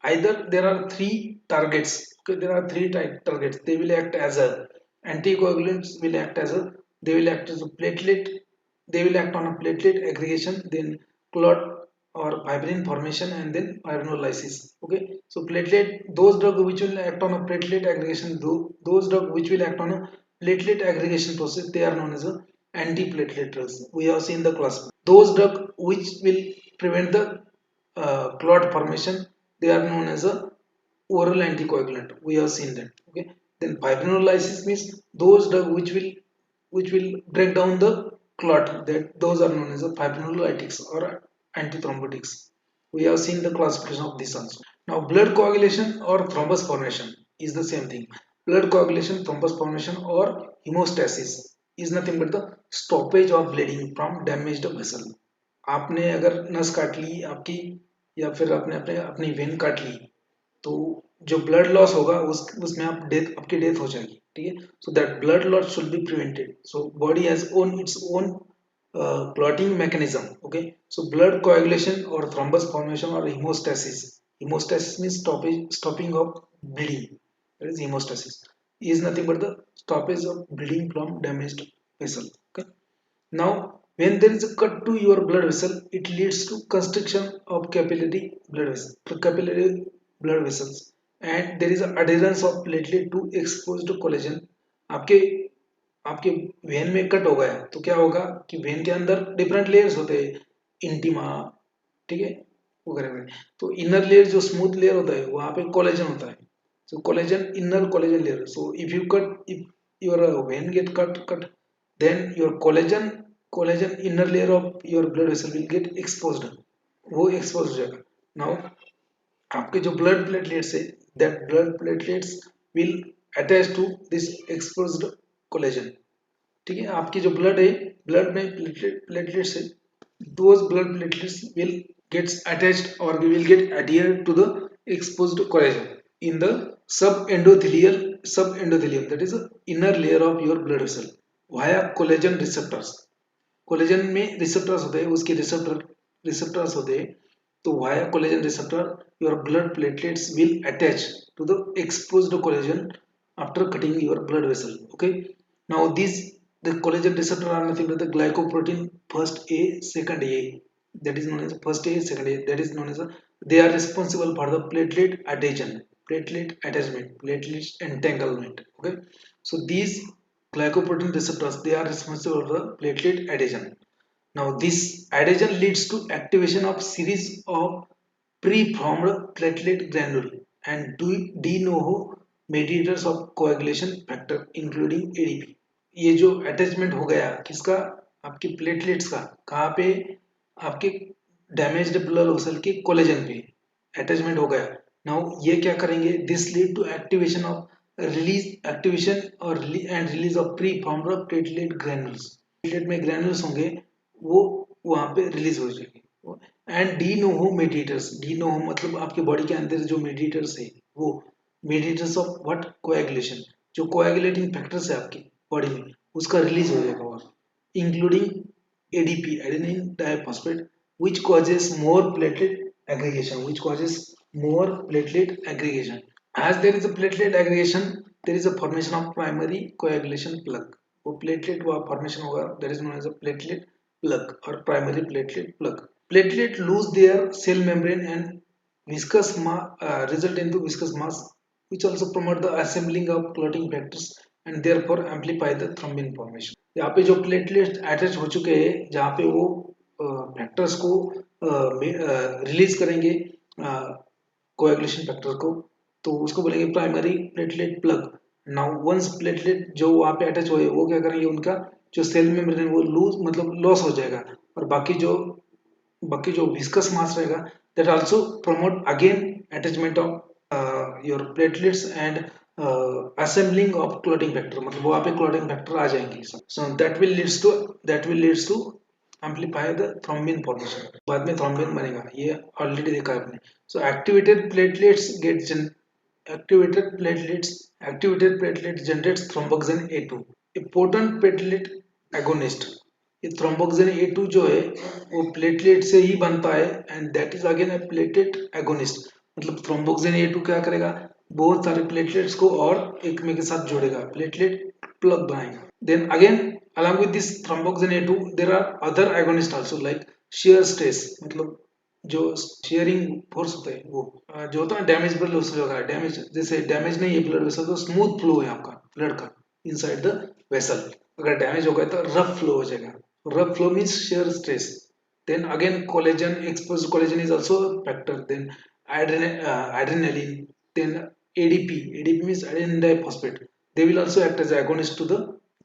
either there are three targets. Okay, there are three targets. They will act as a, anticoagulants will act as a, they will act as a platelet, they will act on a platelet aggregation, then clot or fibrin formation, and then fibrinolysis. Okay, so platelet, those drug which will act on a platelet aggregation, those drug which will act on a platelet aggregation process, they are known as a antiplatelet drugs. We have seen the class. Those drug which will prevent the clot formation, they are known as a oral anticoagulant. We have seen that. Okay, then fibrinolysis means those drug which will break down the clot, that those are known as a fibrinolytics or antithrombotics. We have seen the classification of this also. Now blood coagulation or thrombus formation is the same thing. Blood coagulation, thrombus formation or hemostasis is nothing but the stoppage of bleeding from damaged vessel. आपने अगर नस काट ली आपकी, या फिर आपने अपने अपनी वेन काट ली, तो जो ब्लड लॉस होगा उसमें आपकी डेथ हो जाएगी। ठीक है, so that blood loss should be prevented. So body has own its own clotting mechanism. Okay, so blood coagulation or thrombus formation or hemostasis means stopping of bleeding. That is hemostasis, is nothing but the stoppage of bleeding from damaged vessel. Okay, now when there is a cut to your blood vessel, it leads to constriction of capillary blood vessels, and there is a adherence of platelet to exposed collagen. आपके आपके when में cut हो गया तो क्या होगा कि when के अंदर डिफरेंट लेयर्स होते हैं, इंटीमा, ठीक है, वगैरह वगैरह। तो इनर लेयर जो स्मूथ लेयर होता है वहां पे कोलेजन होता है, so collagen, inner collagen layer. So if you cut, if your vein get cut, then your collagen inner layer of your blood vessel will get exposed, वो expose हो जाएगा। नाउ आपके जो ब्लड प्लेटलेट्स है, that blood platelets will attach to this exposed collagen. ठीक है, आपकी जो ब्लड है, ब्लड में प्लेटलेट्स है, those blood platelets will gets attached or will get adhered to the exposed collagen in the subendothelium, that is the inner layer of your blood vessel via collagen receptors. कोलेजन में receptors होते हैं, उसके receptors होते हैं, तो via collagen receptor your blood platelets will attach to the exposed collagen after cutting your blood vessel. Okay, now this the collagen receptor are nothing but the glycoprotein first A second A, that is known as first A second A, that is known as they are responsible for the platelet adhesion, platelet attachment, platelet entanglement. Okay, so these glycoprotein receptors, they are responsible for the platelet adhesion. Now this adhesion leads to activation of series of preformed platelet granule and de novo mediators of coagulation factor including ADP. ये जो attachment हो गया किसका, आपके platelets का, कहाँ पे, आपके डैमेज्ड ब्लड वेसल के कोलेजन पे अटैचमेंट हो गया. नाउ ये क्या करेंगे, this lead to activation of release activation और and release of preformed platelet granules. Platelet में ग्रैन्यूल्स होंगे, वो वहां पे रिलीज हो जाएंगे. And de novo mediators, de novo मतलब आपके बॉडी के अंदर जो मेडिएटर्स है वो मेडिएटर्स ऑफ व्हाट, कोएगुलेशन, जो कोएगुलेटिंग फैक्टर्स है आपकी बॉडी में उसका रिलीज हो जाएगा वहां, including ADP, adenine diphosphate, which causes more platelet aggregation, which causes more platelet aggregation. As there is a platelet aggregation, there is a formation of primary coagulation plug. वो platelet हुआ formation होगा, that is known as a platelet plug और primary platelet plug. Platelet lose their cell membrane and viscous result into viscous mass, which also promote the assembling of clotting factors and therefore amplify the thrombin formation. यहाँ पे जो platelet attach हो चुके हैं जहाँ पे वो फैक्टर्स को रिलीज करेंगे कोएगुलेशन फैक्टर को, तो उसको बोलेंगे primary platelet plug. Now once platelet जो वहाँ पे अटैच हुए वो क्या करेंगे, उनका जो सेल मेम्ब्रेन वो लूज मतलब लॉस हो जाएगा और बाकी जो विस्कस मास रहेगा that also promote again attachment of your platelets and assembling of clotting factor, मतलब वहाँ पे clotting factor आ जाएंगे. So that will leads to amplify the thrombin formation. बाद में thrombin बनेगा, ये ऑलरेडी देखा है आपने. So activated platelets generates thromboxane A2, a potent platelet agonist. ये थ्रोम्बोक्सिन A2 जो है वो प्लेटलेट से ही बनता है and that is again a platelet agonist. मतलब थ्रोम्बोक्सिन A2 क्या करेगा, बहुत सारे प्लेटलेट्स को और एक में के साथ जोड़ेगा, प्लेटलेट प्लग बनाएगा. Then again along with this thromboxane A2 there are other agonists also like shear stress, मतलब जो शेयरिंग फोर्स होता है वो जो होता है डैमेज ब्लड वेसल वगैरह, डैमेज जैसे डैमेज नहीं है ब्लड वेसल तो स्मूथ फ्लो है आपका ब्लड का इनसाइड द वेसल. अगर डैमेज हो गया तो रफ फ्लो हो जाएगा. Rough flow means shear stress. Then again collagen, exposed collagen is also a factor. Then adrenaline, then ADP means adenine diphosphate. They will also act as agonist to the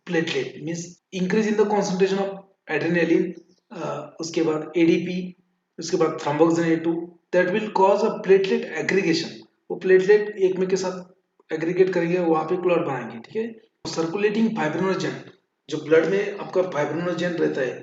platelet. Means increase in the concentration of adrenaline. उसके बाद ADP, उसके बाद thromboxane A2. That will cause a platelet aggregation. वो platelet एक में के साथ aggregate करेंगे, वहां पे क्लॉट बनाएंगे. ठीक है. सर्कुलेटिंग फाइब्रिनोजन, जो ब्लड में आपका फाइब्रिनोजन रहता है,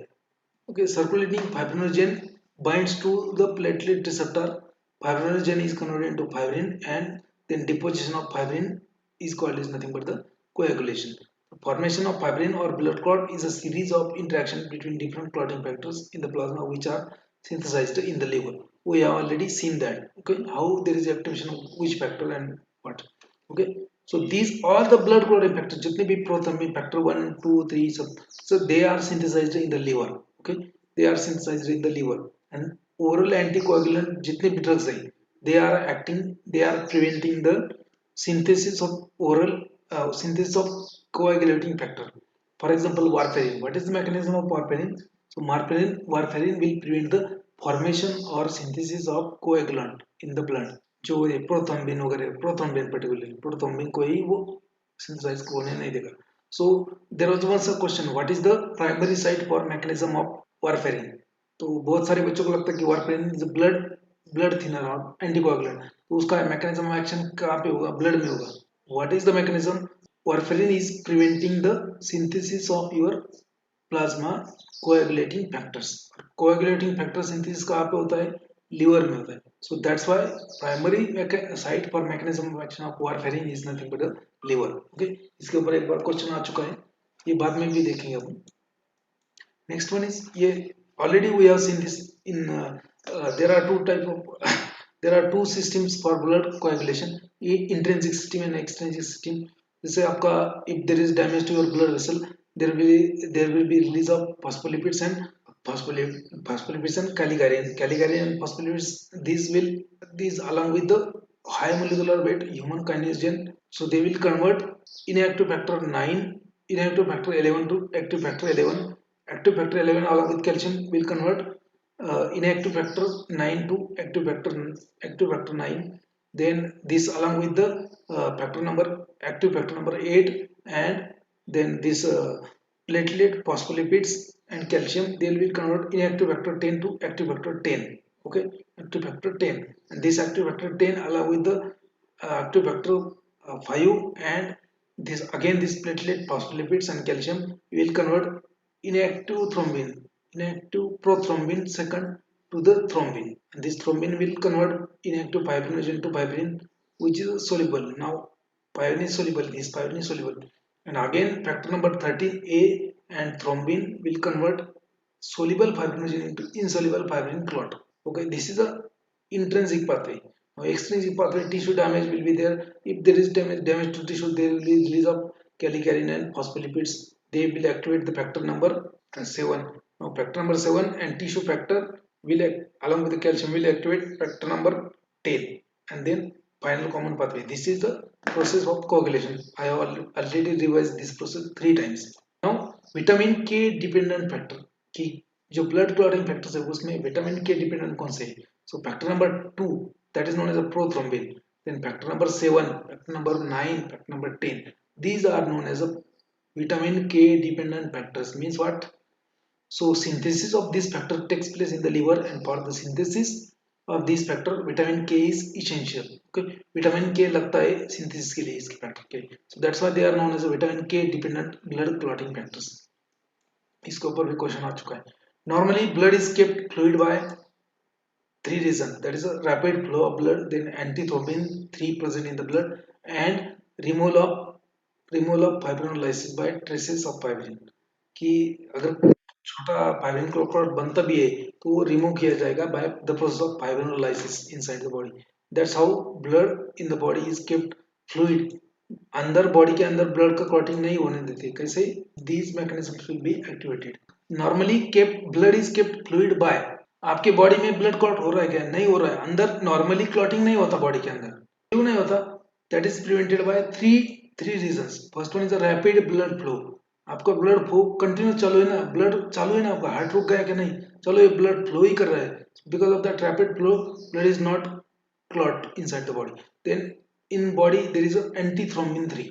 okay, circulating fibrinogen binds to the platelet receptor. Fibrinogen is converted into fibrin and then deposition of fibrin is called as nothing but the coagulation. The formation of fibrin or blood clot is a series of interactions between different clotting factors in the plasma which are synthesized in the liver. We have already seen that, okay, how there is activation of which factor and what. Okay, so these all the blood clotting factors जितने भी prothrombin factor 1 2 3 सब, so they are synthesized in the liver. Okay, they are synthesized in the liver and oral anticoagulant जितने भी drugs हैं they are acting, they are preventing the synthesis of oral synthesis of coagulating factor. For example, warfarin. What is the mechanism of warfarin? So warfarin will prevent the formation or synthesis of coagulant in the blood. जो ये prothrombin वगैरह, prothrombin particularly prothrombin को ही वो synthesise होने नहीं देगा. So there was once a question, what is the primary site for mechanism of warfarin. तो बहुत सारे बच्चों को लगता है कि warfarin is blood blood thinner और एंटीकोएगुलेंट, तो उसका मैकेनिज्म ऑफ एक्शन कहाँ पे होगा, ब्लड में होगा. What is the mechanism, warfarin is preventing the synthesis of your plasma coagulating factors. Coagulating factor synthesis कहाँ पे होता है, लिवर में होता है. So that's why primary site for mechanism of action of warfarin is nothing but the liver. Okay, इसके ऊपर एक बार क्वेश्चन आ चुका है, ये बाद में भी देखेंगे अपन. Next one is ये already we have seen this in there are two type of there are two systems for blood coagulation, intrinsic system and extrinsic system. जैसे आपका if there is damage to your blood vessel, there will be release of phospholipids and phospholipids and Calligarine and phospholipids. These along with the high molecular weight human kininogen, so they will convert inactive factor 9, inactive factor 11 to active factor 11 Active factor 11 along with calcium will convert inactive factor 9 to active factor 9. Then this along with the factor number active factor number 8, and then this platelet phospholipids and calcium, they will convert inactive factor 10 to active factor 10. Okay, active factor 10, and this active factor 10 along with the active factor 5, and this again this platelet phospholipids and calcium will convert inactive thrombin, inactive prothrombin second to the thrombin, and this thrombin will convert inactive fibrinogen to fibrin, which is soluble. Now pyrin is soluble, this pyrin is soluble, and again factor number 13a and thrombin will convert soluble fibrinogen into insoluble fibrin clot. Okay, this is a intrinsic pathway. Now extrinsic pathway, tissue damage will be there. If there is damage to tissue, there will be release of kallikrein and phospholipids. They will activate the factor number 7. Now factor number 7 and tissue factor will along with the calcium will activate factor number 10, and then final common pathway. This is the process of coagulation. I have already revised this process 3 times. Now vitamin के dependent factor की जो blood clotting factors है उसमें vitamin के dependent कौन से है? सो factor number 2, that is known as a prothrombin. Then factor number 7, factor number 9, factor number 10, these are known as a vitamin K dependent factors. Means what? So synthesis of this factor takes place in the liver, and for the synthesis of this factor vitamin K is essential. Okay, vitamin K लगता है synthesis के लिए इसके factor के, so that's why they are known as a vitamin K dependent blood clotting factors. इसके ऊपर भी question आ चुका है. Normally blood is kept fluid by 3 reasons, that is a rapid flow of blood, then antithrombin 3 present in the blood, and removal of fibrinolysis by traces of fibrin. कि अगर छोटा fibrin chloride बनता भी है तो वो रिमूव किया जाएगा by the process of fibrinolysis inside the body. That's how blood in the body is kept fluid. अंदर बॉडी के अंदर ब्लड का क्लॉटिंग नहीं होने देते. कैसे? These mechanisms will be activated. Normally kept blood is kept fluid by. आपके body में ब्लड क्लॉट हो रहा है क्या? नहीं हो रहा है. अंदर नॉर्मली क्लॉटिंग नहीं होता बॉडी के अंदर. क्यों नहीं होता? That is prevented by three reasons. First one is a rapid blood flow. आपका ब्लड फ्लो कंटिन्यू चालू है ना, ब्लड चालू है ना, आपका हार्ट रुक गया कि नहीं? चलो ये ब्लड फ्लो ही कर रहा है. Because of that rapid flow blood is not clot inside the body. Then in body there is a antithrombin 3.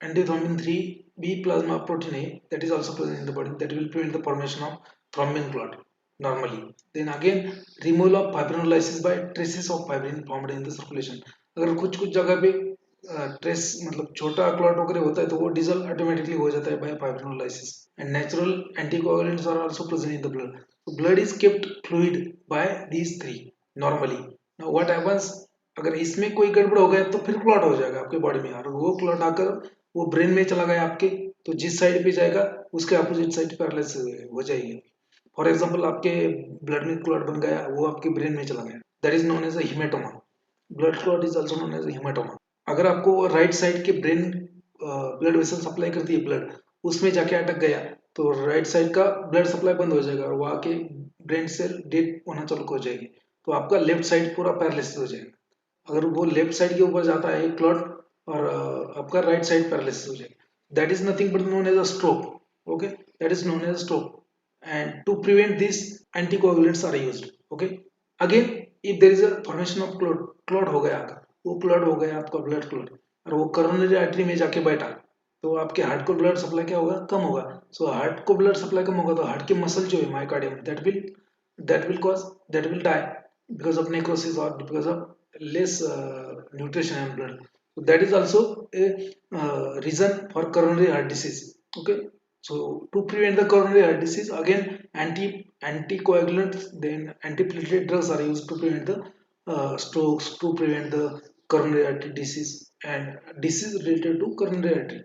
Antithrombin 3b plasma protein A that is also present in the body, that will prevent the formation of thrombin clot normally. Then again removal of fibrinolysis by traces of fibrin formed in the circulation. अगर कुछ कुछ जगह पे trace मतलब छोटा clot वगैरह होता है तो वो डिजल्व ऑटोमेटिकली हो जाता है by fibrinolysis. And natural anticoagulants are also present in the blood. So blood is kept fluid by these 3 normally. Now what happens, अगर इसमें कोई गड़बड़ हो गया तो फिर क्लॉट हो जाएगा आपके बॉडी में, और वो क्लॉट आकर वो ब्रेन में चला गया आपके, तो जिस साइड पे जाएगा उसके अपोजिट साइड पैरालिसिस हो जाएगी. फॉर एग्जांपल आपके ब्लड में क्लॉट बन गया, वो आपके ब्रेन में चला गया, that is known as a hematoma. Blood clot is also known as a hematoma. अगर आपको राइट साइड के ब्रेन ब्लड वेसल सप्लाई करती है ब्लड, उसमें जाके अटक गया तो राइट साइड का ब्लड सप्लाई बंद हो जाएगा और वो आके ब्रेन सेल डेड होना चालू हो जाएगी, तो आपका लेफ्ट साइड पूरा पैरालिसिस हो जाएगा. अगर वो लेफ्ट साइड के ऊपर जाता है क्लॉट और आपका राइट साइड पैरालिसिस हो जाएगा, that is nothing but known as a stroke. Okay, that is known as a stroke. And to prevent this anticoagulants are used. Okay, again if there is a formation of clot, clot हो गया आपका, वो clot हो गया आपका blood clot और वो coronary artery में जाके बैठा, तो आपके हार्ट को ब्लड सप्लाई क्या होगा? कम होगा. सो हार्ट को ब्लड सप्लाई कम होगा तो हार्ट के मसल जो है myocardium, that will die because of necrosis or because of less nutrition and blood. So that is also a reason for coronary heart disease. Okay, so to prevent the coronary heart disease, again anticoagulants, then antiplatelet drugs are used to prevent the strokes, to prevent the coronary artery disease and disease related to coronary artery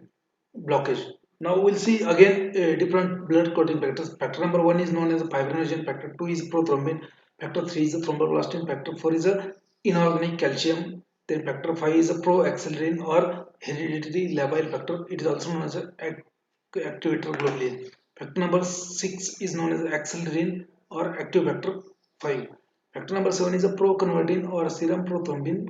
blockage. Now we'll see again different blood clotting factors. Factor number 1 is known as a fibrinogen. Factor 2 is prothrombin. Factor 3 is a thromboplastine. Factor 4 is a inorganic calcium. Then factor 5 is a proaxelerin or hereditary labile factor. It is also known as a activator globulin. Factor number 6 is known as acelerin or active factor 5. Factor number 7 is a proconvertin or serum prothrombin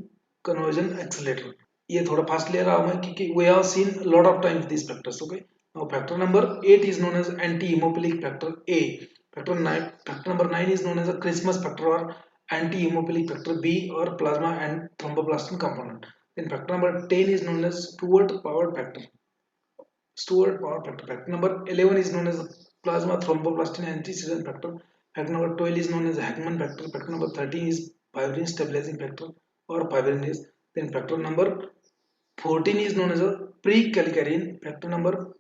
conversion accelerator. ये थोड़ा fast ले रहा हूँ मैं क्योंकि we have seen lot of times these factors. Okay, Now factor number 8 is known as anti-hemophilic factor A. Factor number 9 is known as a Christmas factor or anti-hemophilic factor B or plasma and thromboplastin component. Then factor number 10 is known as Stewart power factor. Factor number 11 is known as plasma thromboplastin antecedent factor. Factor number 12 is known as Hackman factor. Factor number 13 is fibrin stabilizing factor or fibrinase. Then factor number 14 is known as a pre-calcarine. Factor number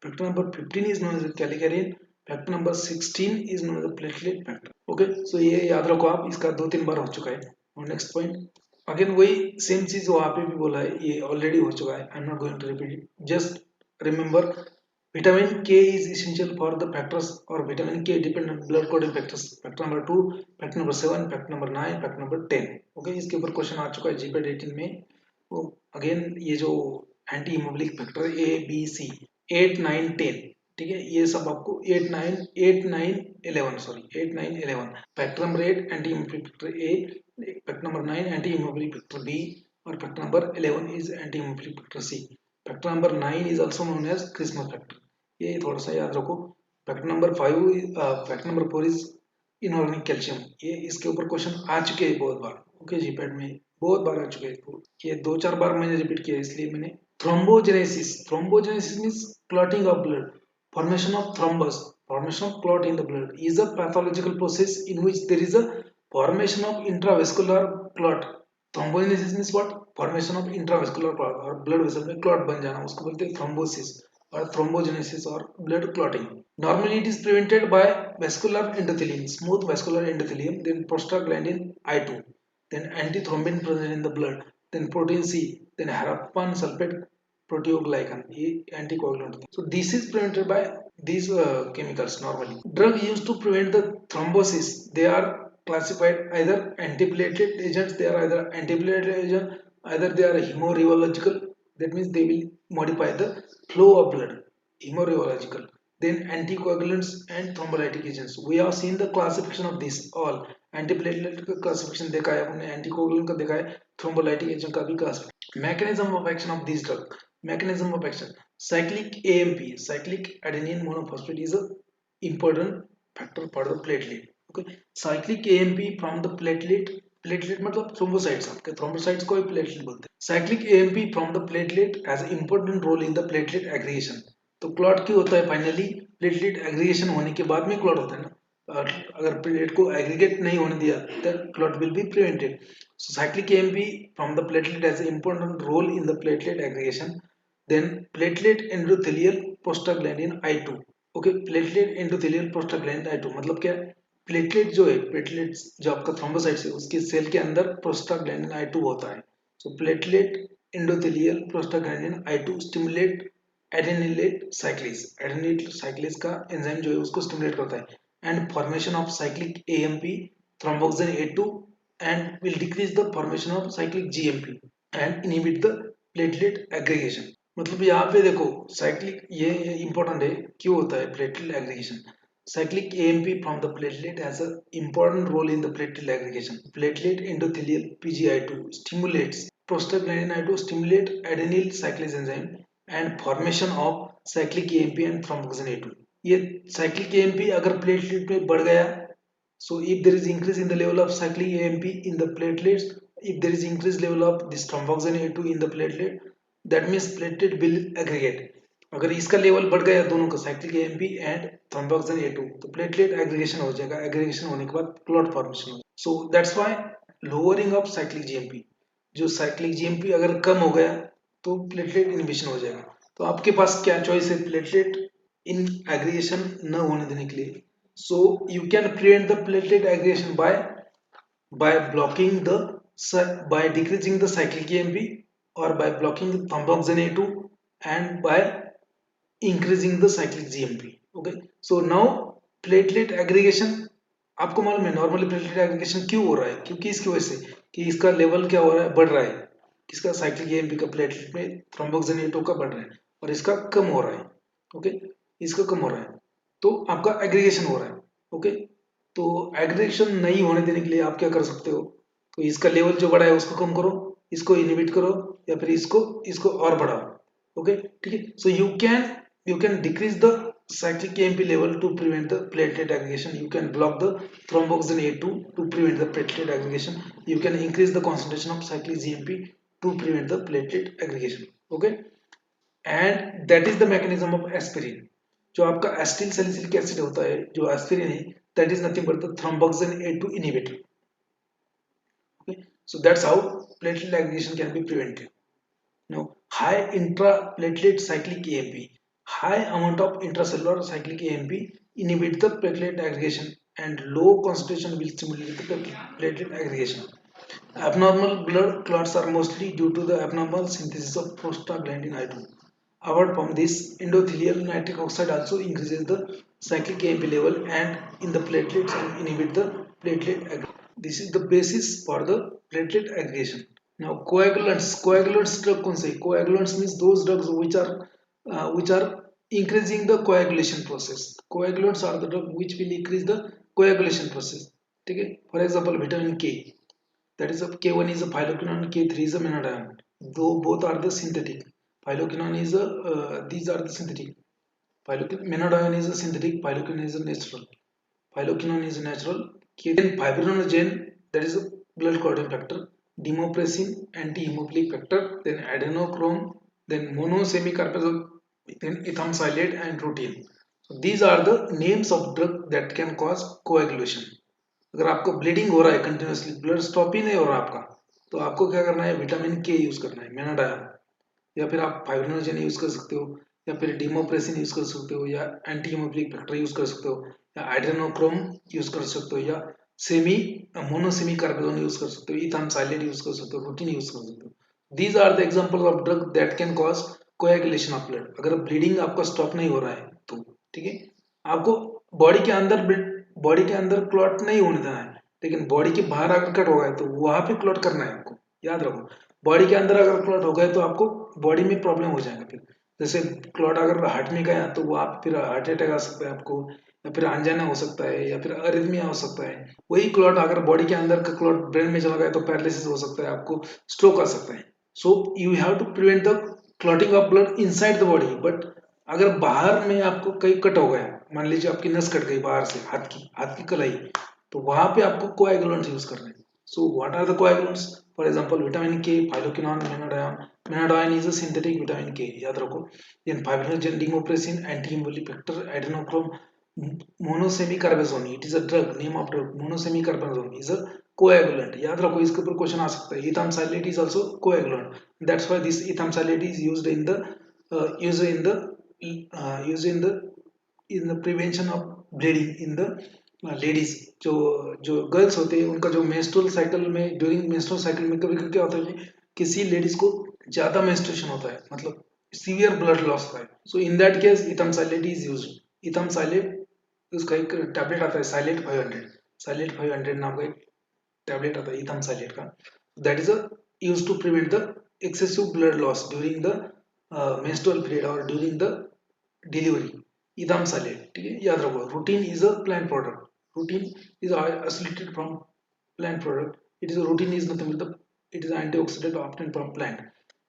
15 is known as a calcarine. Factor number 16 is known as platelet factor. Okay, so ये याद रखो आप, इसका 2-3 बार हो चुका है. और next point again वही सेम चीज वहां पे भी बोला है, ये ऑलरेडी हो चुका है. I am not going to repeat it. Just remember vitamin K is essential for the factors or vitamin K dependent blood clotting factors. Factor number 2, factor number 7, factor number 9, factor number 10. Okay, इसके ऊपर question आ चुका है जीपीएड 18 में. तो again ये जो anti haemophilic factor A B C 8, 9, 10, ठीक है, ये सब आपको 8, 9, 11 sorry 8, 9, 11. Factor number 8 anti haemophilic factor A, factor number 9 anti haemophilic factor B और factor number 11 is anti haemophilic factor C. Factor number 9 is also known as Christmas factor. ये थोड़ा सा याद रखो. Factor number 5 factor number 4 is inorganic calcium. ये इसके ऊपर question आ चुके हैं बहुत बार. ओके, जीपैड में बहुत बार आ चुके हैं. ये 2-4 बार मैंने रिपीट किया इसलिए मैंने. Thrombogenesis means clotting of blood. Formation of thrombus, formation of clot in the blood, is a pathological process in which there is a formation of intravascular clot. Thrombogenesis means what? Formation of intravascular clot और blood vessel में clot बन जाना, उसको बोलते हैं thrombosis और thrombogenesis और blood clotting. Normally it is prevented by vascular endothelium, smooth vascular endothelium, then prostaglandin I2, then antithrombin present in the blood, then protein C, then harappan sulfate proteoglycan, ये anticoagulant होता है. So this is prevented by these chemicals normally. Drug used to prevent the thrombosis, they are classified either antiplatelet agents, either they are hemorrhagical, that means they will modify the flow of blood, hemorrhagical, then anticoagulants and thrombolytic agents. We have seen the classification of this all. Antiplatelet का classification देखा है हमने, anticoagulant का देखा है, thrombolytic agent का भी classification. Mechanism of action of this drug. Mechanism of action cyclic AMP, cyclic adenine monophosphate is a important factor for the platelet. Okay, cyclic AMP from the platelet, platelet मतलब thrombocytes, आपके thrombocytes को भी platelet बोलते हैं. Cyclic AMP from the platelet has important role in the platelet aggregation. तो clot क्यों होता है? फाइनली प्लेटलेट एग्रीगेशन होने के बाद में क्लॉट होता है ना. अगर प्लेटलेट को एग्रीगेट नहीं होने दिया then clot will be prevented. So cyclic AMP from the platelet has an important role in the platelet aggregation. Then platelet endothelial prostaglandin I2. Okay, platelet endothelial prostaglandin I2 मतलब क्या है? Platelet जो है, platelet जो आपका thrombocytes है उसके cell के अंदर प्रोस्टाग्लैंडिन I2 होता है. So platelet endothelial prostaglandin I2 stimulate adenylate cyclase. Adenylate cyclase का एंजाइम जो है उसको स्टिमुलेट करता है and formation of cyclic AMP thromboxane A2 and will decrease the formation of cyclic GMP and inhibit the platelet aggregation. मतलब यहाँ पे देखो cyclic, ये important है. क्यों होता है platelet aggregation? Cyclic AMP from the platelet has an important role in the platelet aggregation. Platelet endothelial PGI2 stimulates prostaglandin I2 stimulate adenyl cyclase enzyme and formation of cyclic AMP and thromboxane A2. ये cyclic AMP अगर platelet में बढ़ गया, so if there is increase in the level of cyclic AMP in the platelets, if there is increased level of this thromboxane A2 in the platelet, that means platelet will aggregate. अगर इसका level बढ़ गया दोनों का, cyclic AMP and thromboxane A2, तो platelet aggregation हो जाएगा. Aggregation होने के बाद क्लॉट फॉर्मेशन हो. So that's why lowering of cyclic GMP, जो साइक्लिक GMP अगर कम हो गया तो प्लेटलेट इनहिबिशन हो जाएगा. तो आपके पास क्या चॉइस है प्लेटलेट इन एग्रीगेशन न होने देने के लिए? सो you can prevent the platelet aggregation by blocking the by decreasing the cyclic AMP or by blocking the thromboxane A2 and by increasing the cyclic GMP. Okay, so now platelet aggregation आपको मालूम है normally platelet aggregation क्यों हो रहा है? क्योंकि इसकी वजह से कि इसका लेवल क्या हो रहा है, बढ़ रहा है. किसका? साइक्लिक AMP का प्लेटलेट में थ्रोम्बोक्सिन A2 का बढ़ रहा है और इसका कम हो रहा है. ओके, इसका कम हो रहा है तो आपका एग्रीगेशन हो रहा है. ओके, तो एग्रीगेशन नहीं होने देने के लिए आप क्या कर सकते हो? तो इसका लेवल जो बड़ा है उसको कम करो, इसको इनहिबिट करो या फिर इसको और बढ़ाओ. ओके, ठीक है. So you can you can decrease the cyclic AMP level to prevent the platelet aggregation. You can block the thromboxane A2 to prevent the platelet aggregation. You can increase the concentration of cyclic GMP to prevent the platelet aggregation. Okay, and that is the mechanism of aspirin. जो आपका acetyl salicylic acid होता है, जो aspirin है, that is nothing but the thromboxane A2 inhibitor. Okay, so that's how platelet aggregation can be prevented. Now, high intraplatelet cyclic AMP, high amount of intracellular cyclic AMP inhibit the platelet aggregation, and low concentration will stimulate the platelet aggregation. Abnormal blood clots are mostly due to the abnormal synthesis of prostaglandin I2. Apart from this, endothelial nitric oxide also increases the cyclic AMP level and in the platelets and inhibit the platelet aggregation. This is the basis for the platelet aggregation. Now, coagulants drug कौन से? Coagulants means those drugs which are increasing the coagulation process. Coagulants are the drug which will increase the coagulation process. ठीक है? For example, vitamin K. That is a K1 is a phylloquinone, K3 is a menadione. Though both are the synthetic. Phylloquinone is a these are the synthetic. Menadione is a synthetic. Phylloquinone is a natural. Phylloquinone is natural. Then fibrinogen, that is a blood clotting factor. Desmopressin, anti-hemophilic factor. Then adrenochrome. Then monosemicarpazole. Then ethamsilate and routine. So these are the names of drug that can cause coagulation. अगर आपको bleeding हो रहा है continuously, blood stop ही नहीं हो रहा आपका, तो आपको क्या करना है? विटामिन के यूज करना है, मेनाडायन, या फिर आप फाइब्रिनोजन यूज कर सकते हो, या फिर डिमोप्रेसिन यूज कर सकते हो, या एंटी हेमोफिलिक फैक्टर यूज कर सकते हो, या आइड्रेनोक्रोम यूज कर सकते हो, या सेमी मोनोसेमी कार्बेजोन यूज कर सकते हो, इथानसाइलेट यूज कर सकते हो, रूटीन यूज कर सकते हो. These are the examples of drug that can cause coagulation of blood. अगर ब्लीडिंग आपका स्टॉप नहीं हो रहा है तो ठीक है, आपको बॉडी के अंदर क्लॉट नहीं होने देना है, लेकिन बॉडी के बाहर अगर कट हो गया तो वहां पे क्लॉट करना है आपको. याद रखो, बॉडी के अंदर अगर क्लॉट हो गए तो आपको बॉडी में प्रॉब्लम हो जाएगा. फिर जैसे क्लॉट अगर हार्ट में गया तो वो आप फिर हार्ट अटैक आ सकता है आपको, या फिर अंजाना हो सकता है, या फिर अरिथमिया हो सकता है. वही क्लॉट अगर बॉडी के अंदर का क्लॉट ब्रेन में चला गया तो पैरालिसिस हो सकता है, आपको स्ट्रोक आ सकता है. So you have to prevent the clotting of blood inside the body. But अगर बाहर में आपको कहीं कट हो गया, मान लीजिए आपकी नस कट गई बाहर से, हाथ की कलाई, तो वहां पे आपको कोएगुलेंट्स यूज करना है. So what are the coagulants? For example vitamin K, phylloquinone, menadione. Menadione is a synthetic vitamin K, याद रखो. Then fibrinogen, desmopressin, antihemophilic factor, adrenochrome, monosemicarbazone, it is a drug, name of drug, monosemicarbazone is a coagulant. याद रखो, इसके ऊपर question आ सकता है. Ethamsylate is also coagulant. That's why this ethamsylate is used in the used in the used in the prevention of bleeding in the ladies. जो जो girls होते हैं उनका जो मेंस्ट्रुअल साइकिल में, ड्यूरिंग मेंस्ट्रुअल साइकिल में कभी कभी क्या होता है कि किसी लेडीज को ज्यादा मेंस्ट्रुएशन होता है, मतलब सीवियर ब्लड लॉस होता है. So in that case ethamsylate is used. Ethamsylate, उसका एक टैबलेट आता है साइलेट 500. साइलेट 500 नाम का एक टैबलेट आता है इथामसाइलेट का. That is a use to prevent the excessive blood loss during the menstrual period or during the delivery. इथामसाइलेट, ठीक है, याद रखो. Routine is a plant product. Routine is isolated from plant product. It is a routine is nothing but it is an antioxidant obtained from plant,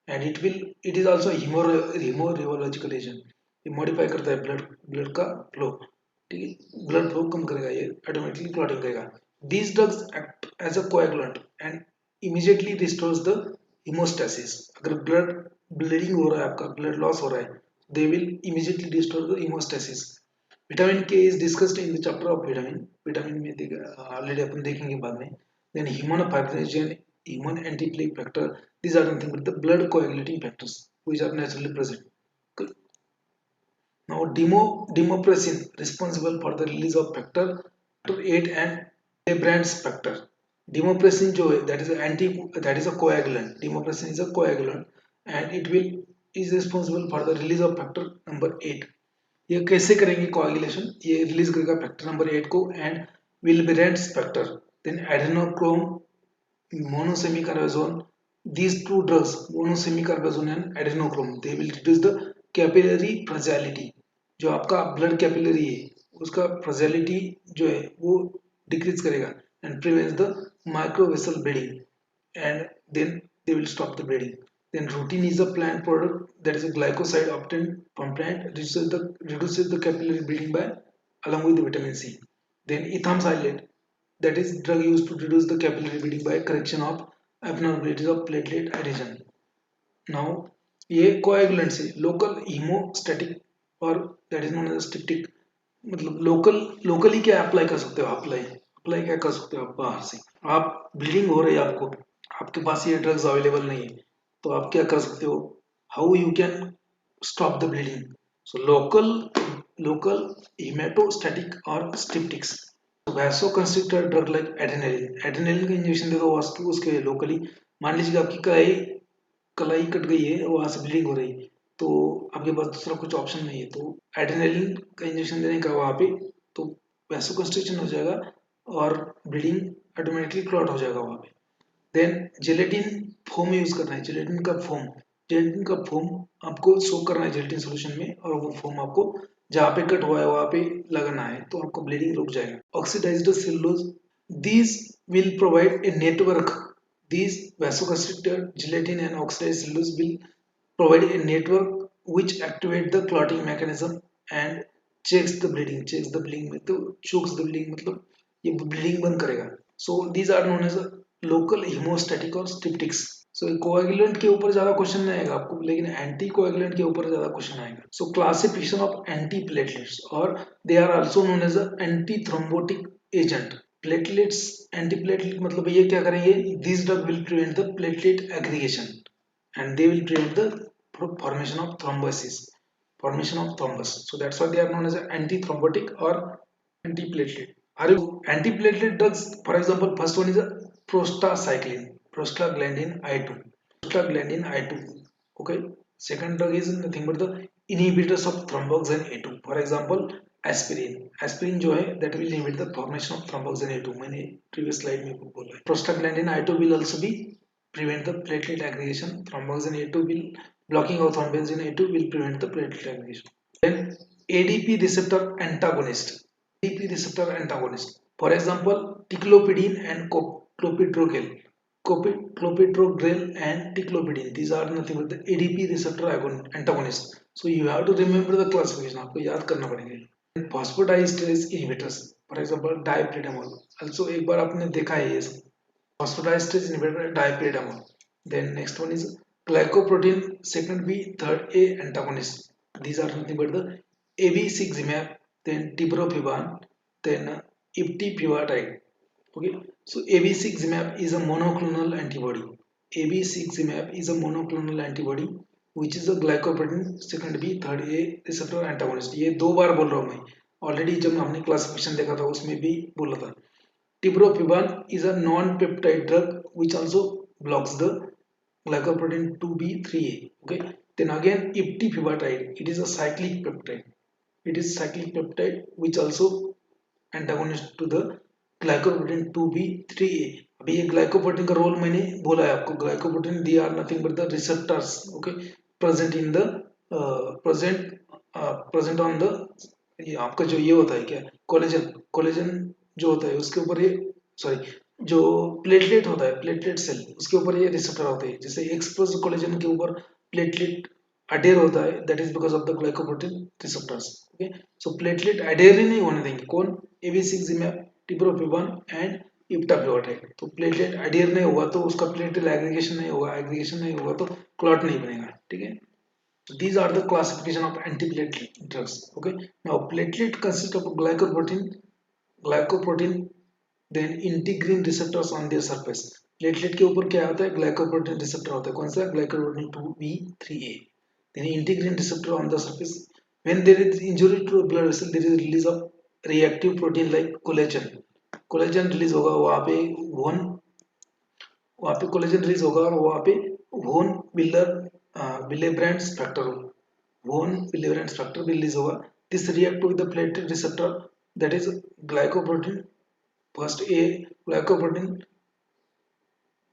and it is also a hemoreological agent. ये modify करता है blood का flow, ठीक है, blood flow कम करेगा, ये automatically clotting करेगा. These drugs act as a coagulant and immediately restores the hemostasis. अगर ब्लड ब्लीडिंग हो रहा है, आपका ब्लड लॉस हो रहा है, they will immediately restore the hemostasis. Vitamin K is discussed in the chapter of vitamin में ऑलरेडी अपन देखेंगे बाद में. Then human fibrinogen, human antiplaque factor, these are nothing but the blood coagulating factors which are naturally present. Now demopressin responsible for the release of factor 8 and Lebrand's factor. Demopressin जो है that is a coagulant. Demopressin is a coagulant and it will is responsible for the release of factor number 8. ये कैसे करेंगे coagulation? ये release करेगा factor number 8 को and Willebrand's factor, then adrenochrome, monosemicarvazone. These two drugs, monosemicarvazone and adrenochrome, they will reduce the capillary fragility. जो आपका blood capillary है उसका फ्रेजिलिटी जो है वो डिक्रीज करेगा and prevents the microvessel bleeding, and then they will stop the bleeding. Then rutin is a plant product that is a glycoside obtained from plant reduces the capillary bleeding by along with the vitamin C. Then ethamycin, that is drug used to reduce the capillary bleeding by correction of abnormalities of platelet adhesion. Now ये coagulant से local hemostatic और that is known as styptic, मतलब locally क्या apply कर सकते हो, apply क्या कर सकते हो आप बाहर से, आप ब्लीडिंग हो रही है आपको, आपके पास ये ड्रग्स अवेलेबल नहीं है, तो आप क्या कर सकते हो, how you can stop the bleeding. So local hemostatic और styptics. Vasoconstrictor drug like adrenaline का इंजेक्शन दे दो उसके लोकली. मान लीजिए कि आपकी कलाई कट गई है, वहां से ब्लीडिंग हो रही है, तो आपके पास दूसरा कुछ ऑप्शन नहीं है, तो एड्रेनलिन का इंजेक्शन देने का वहां पे, तो वैसोकंस्ट्रिक्शन हो जाएगा और ब्लीडिंग ऑटोमेटिकली क्लॉट हो जाएगा वहां पे. देन जेलेटिन फोम यूज करना है, जेलेटिन का फोम आपको सोक करना है जेलेटिन सोल्यूशन में, और वो फोम आपको जहाँ पे कट हुआ है वहां पे लगाना है, तो आपको ब्लीडिंग रुक जाएगा. Oxidized cellulose, these will provide a network. These vasoconstrictor gelatin and oxidized cellulose will provide a network which activate the clotting mechanism and checks the bleeding में, तो chokes the bleeding मतलब ये bleeding बंद करेगा. So these are known as local hemostatic और styptics. सो coagulant के ऊपर ज्यादा क्वेश्चन नहीं आएगा आपको, लेकिन एंटी कोएगुलेंट के ऊपर ज्यादा क्वेश्चन आएगा. So classification of antiplatelets, और they are also known as anti thrombotic agent. Platelets, antiplatelet मतलब ये क्या करेंगे, this drug will prevent the platelet aggregation and they will prevent the formation of thrombosis, formation of thrombus. So that's why they are known as anti-thrombotic or anti-platelet. Are you anti-platelet drugs? For example, first one is a prostacyclin, prostaglandin I2, prostaglandin I2. Okay. Second drug is nothing but the inhibitors of thromboxane A2. For example, aspirin जो है that will inhibit the formation of thromboxane A2. मैंने previous slide में बोला है. Prostaglandin I2 will also be prevent the platelet aggregation. Thromboxane A2 will blocking of thromboxane A2 will prevent the platelet aggregation. Then ADP receptor antagonist. ADP receptor antagonist. For example, ticlopidine and clopidogrel. Clopidogrel and ticlopidine. These are nothing but the ADP receptor antagonist. So you have to remember the classification. आपको याद करना पड़ेगा. Phosphodiesterase inhibitors. For example, dipridamol. Also एक बार आपने देखा है ये सब. Phosphodiesterase inhibitor dipridamol. Then next one is glycoprotein second B third A antagonist. These are nothing but the abciximab, then tibrofevan, then iptifibatide. Okay, so abciximab is a monoclonal antibody. abciximab is a monoclonal antibody which is a glycoprotein second B third A receptor antagonist. ये दो बार बोल रहा हूँ मैं, already जब हमने classification देखा था उसमें भी बोला था. Tibrofevan is a non-peptide drug which also blocks the glycoprotein 2B3A. Okay, then again iptifibatide, it is a cyclic peptide. It is cyclic peptide which also antagonist to the glycoprotein 2B3A. अभी ये glycoprotein का role मैंने बोला है आपको. Glycoprotein they are nothing but the receptors. Okay, present in the present on the, ये आपका जो ये होता है क्या, कोलेजन जो होता है उसके ऊपर ये, सॉरी, जो प्लेटलेट होता है, प्लेटलेट सेल, उसके ऊपर ये रिसेप्टर होते हैं. जैसे एक्सप्रेस कोलेजन के ऊपर प्लेटलेट अडेयर होता है, that is because of the glycoprotein receptors. Okay, so platelet adhere ही नहीं होने देंगे. कौन? abciximab, tibrofevan and eptifibatide. तो प्लेटलेट अडेयर नहीं होगा तो उसका प्लेटलेट एग्रीगेशन नहीं होगा, एग्रीगेशन नहीं होगा तो क्लॉट नहीं बनेगा. ठीक है. So these are the classification of antiplatelet drugs. Okay. Now platelet consists of glycoprotein, then integrin receptors on their surface. Platelet के ऊपर क्या होता है? ग्लाइकोप्रोटीन रिसेप्टर होता है. कौन सा? Glycoprotein 2B3A. Then integrin receptor on the surface. When there is injury to a blood vessel, there is release of reactive protein like collagen. Collagen release होगा वहां पे कोलेजन रिलीज होगा और वहां पे वोन विलेब्रेंट्स फैक्टर रिलीज होगा. This react with the platelet receptor that is glycoprotein first A, glycoprotein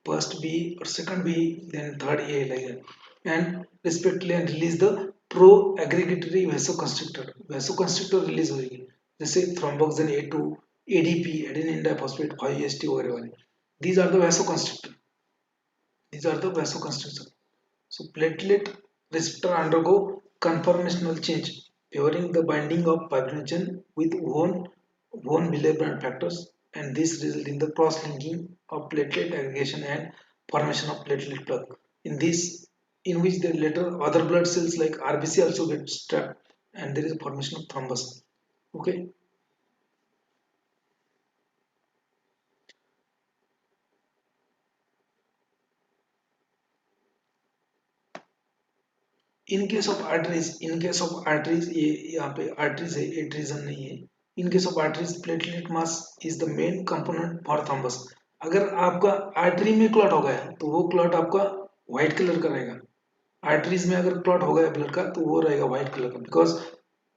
first B और second B, then third A like that, and respectively and release the proaggregatory vasoconstrictor release होगी, जैसे thromboxane A2, ADP, adenine diphosphate 5-HT वगैरह वाले. These are the vasoconstrictor. So platelet receptor undergo conformational change, favoring the binding of fibrinogen with one bilirubin factors, and this result in the cross-linking of platelet aggregation and formation of platelet plug. In this, in which the later other blood cells like RBC also get trapped, and there is a formation of thrombus. Okay. In case of arteries ये यहाँ पे arteries है, eight reason नहीं है. In case of arteries platelet mass is the main component for thrombus. अगर आपका artery में clot हो गया तो वो क्लॉट आपका व्हाइट कलर का रहेगा. आर्टरीज में अगर क्लॉट हो गया ब्लड का तो वो रहेगा व्हाइट कलर का, because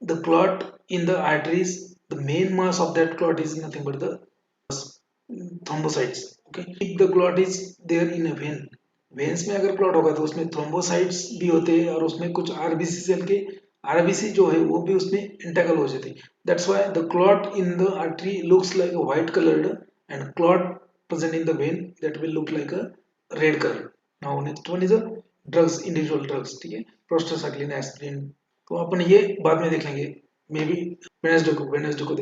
the clot in the arteries, the main mass of that clot is nothing but the thrombocytes. Okay, if the clot is there in a vein, veins में अगर clot होगा तो उसमें थ्रोम्बोसाइट्स भी होते हैं और उसमें कुछ आरबीसी सेल के आरबीसी जो है वो भी उसमें इंटेगल हो जाती है. That's why the clot in the artery looks like a white coloured and clot present in the when that will look like a red colour. Now next one is a drugs, individual drugs. ठीक है, prostacyclin, aspirin, तो अपन ये बाद में देख लेंगे, may be Wednesday को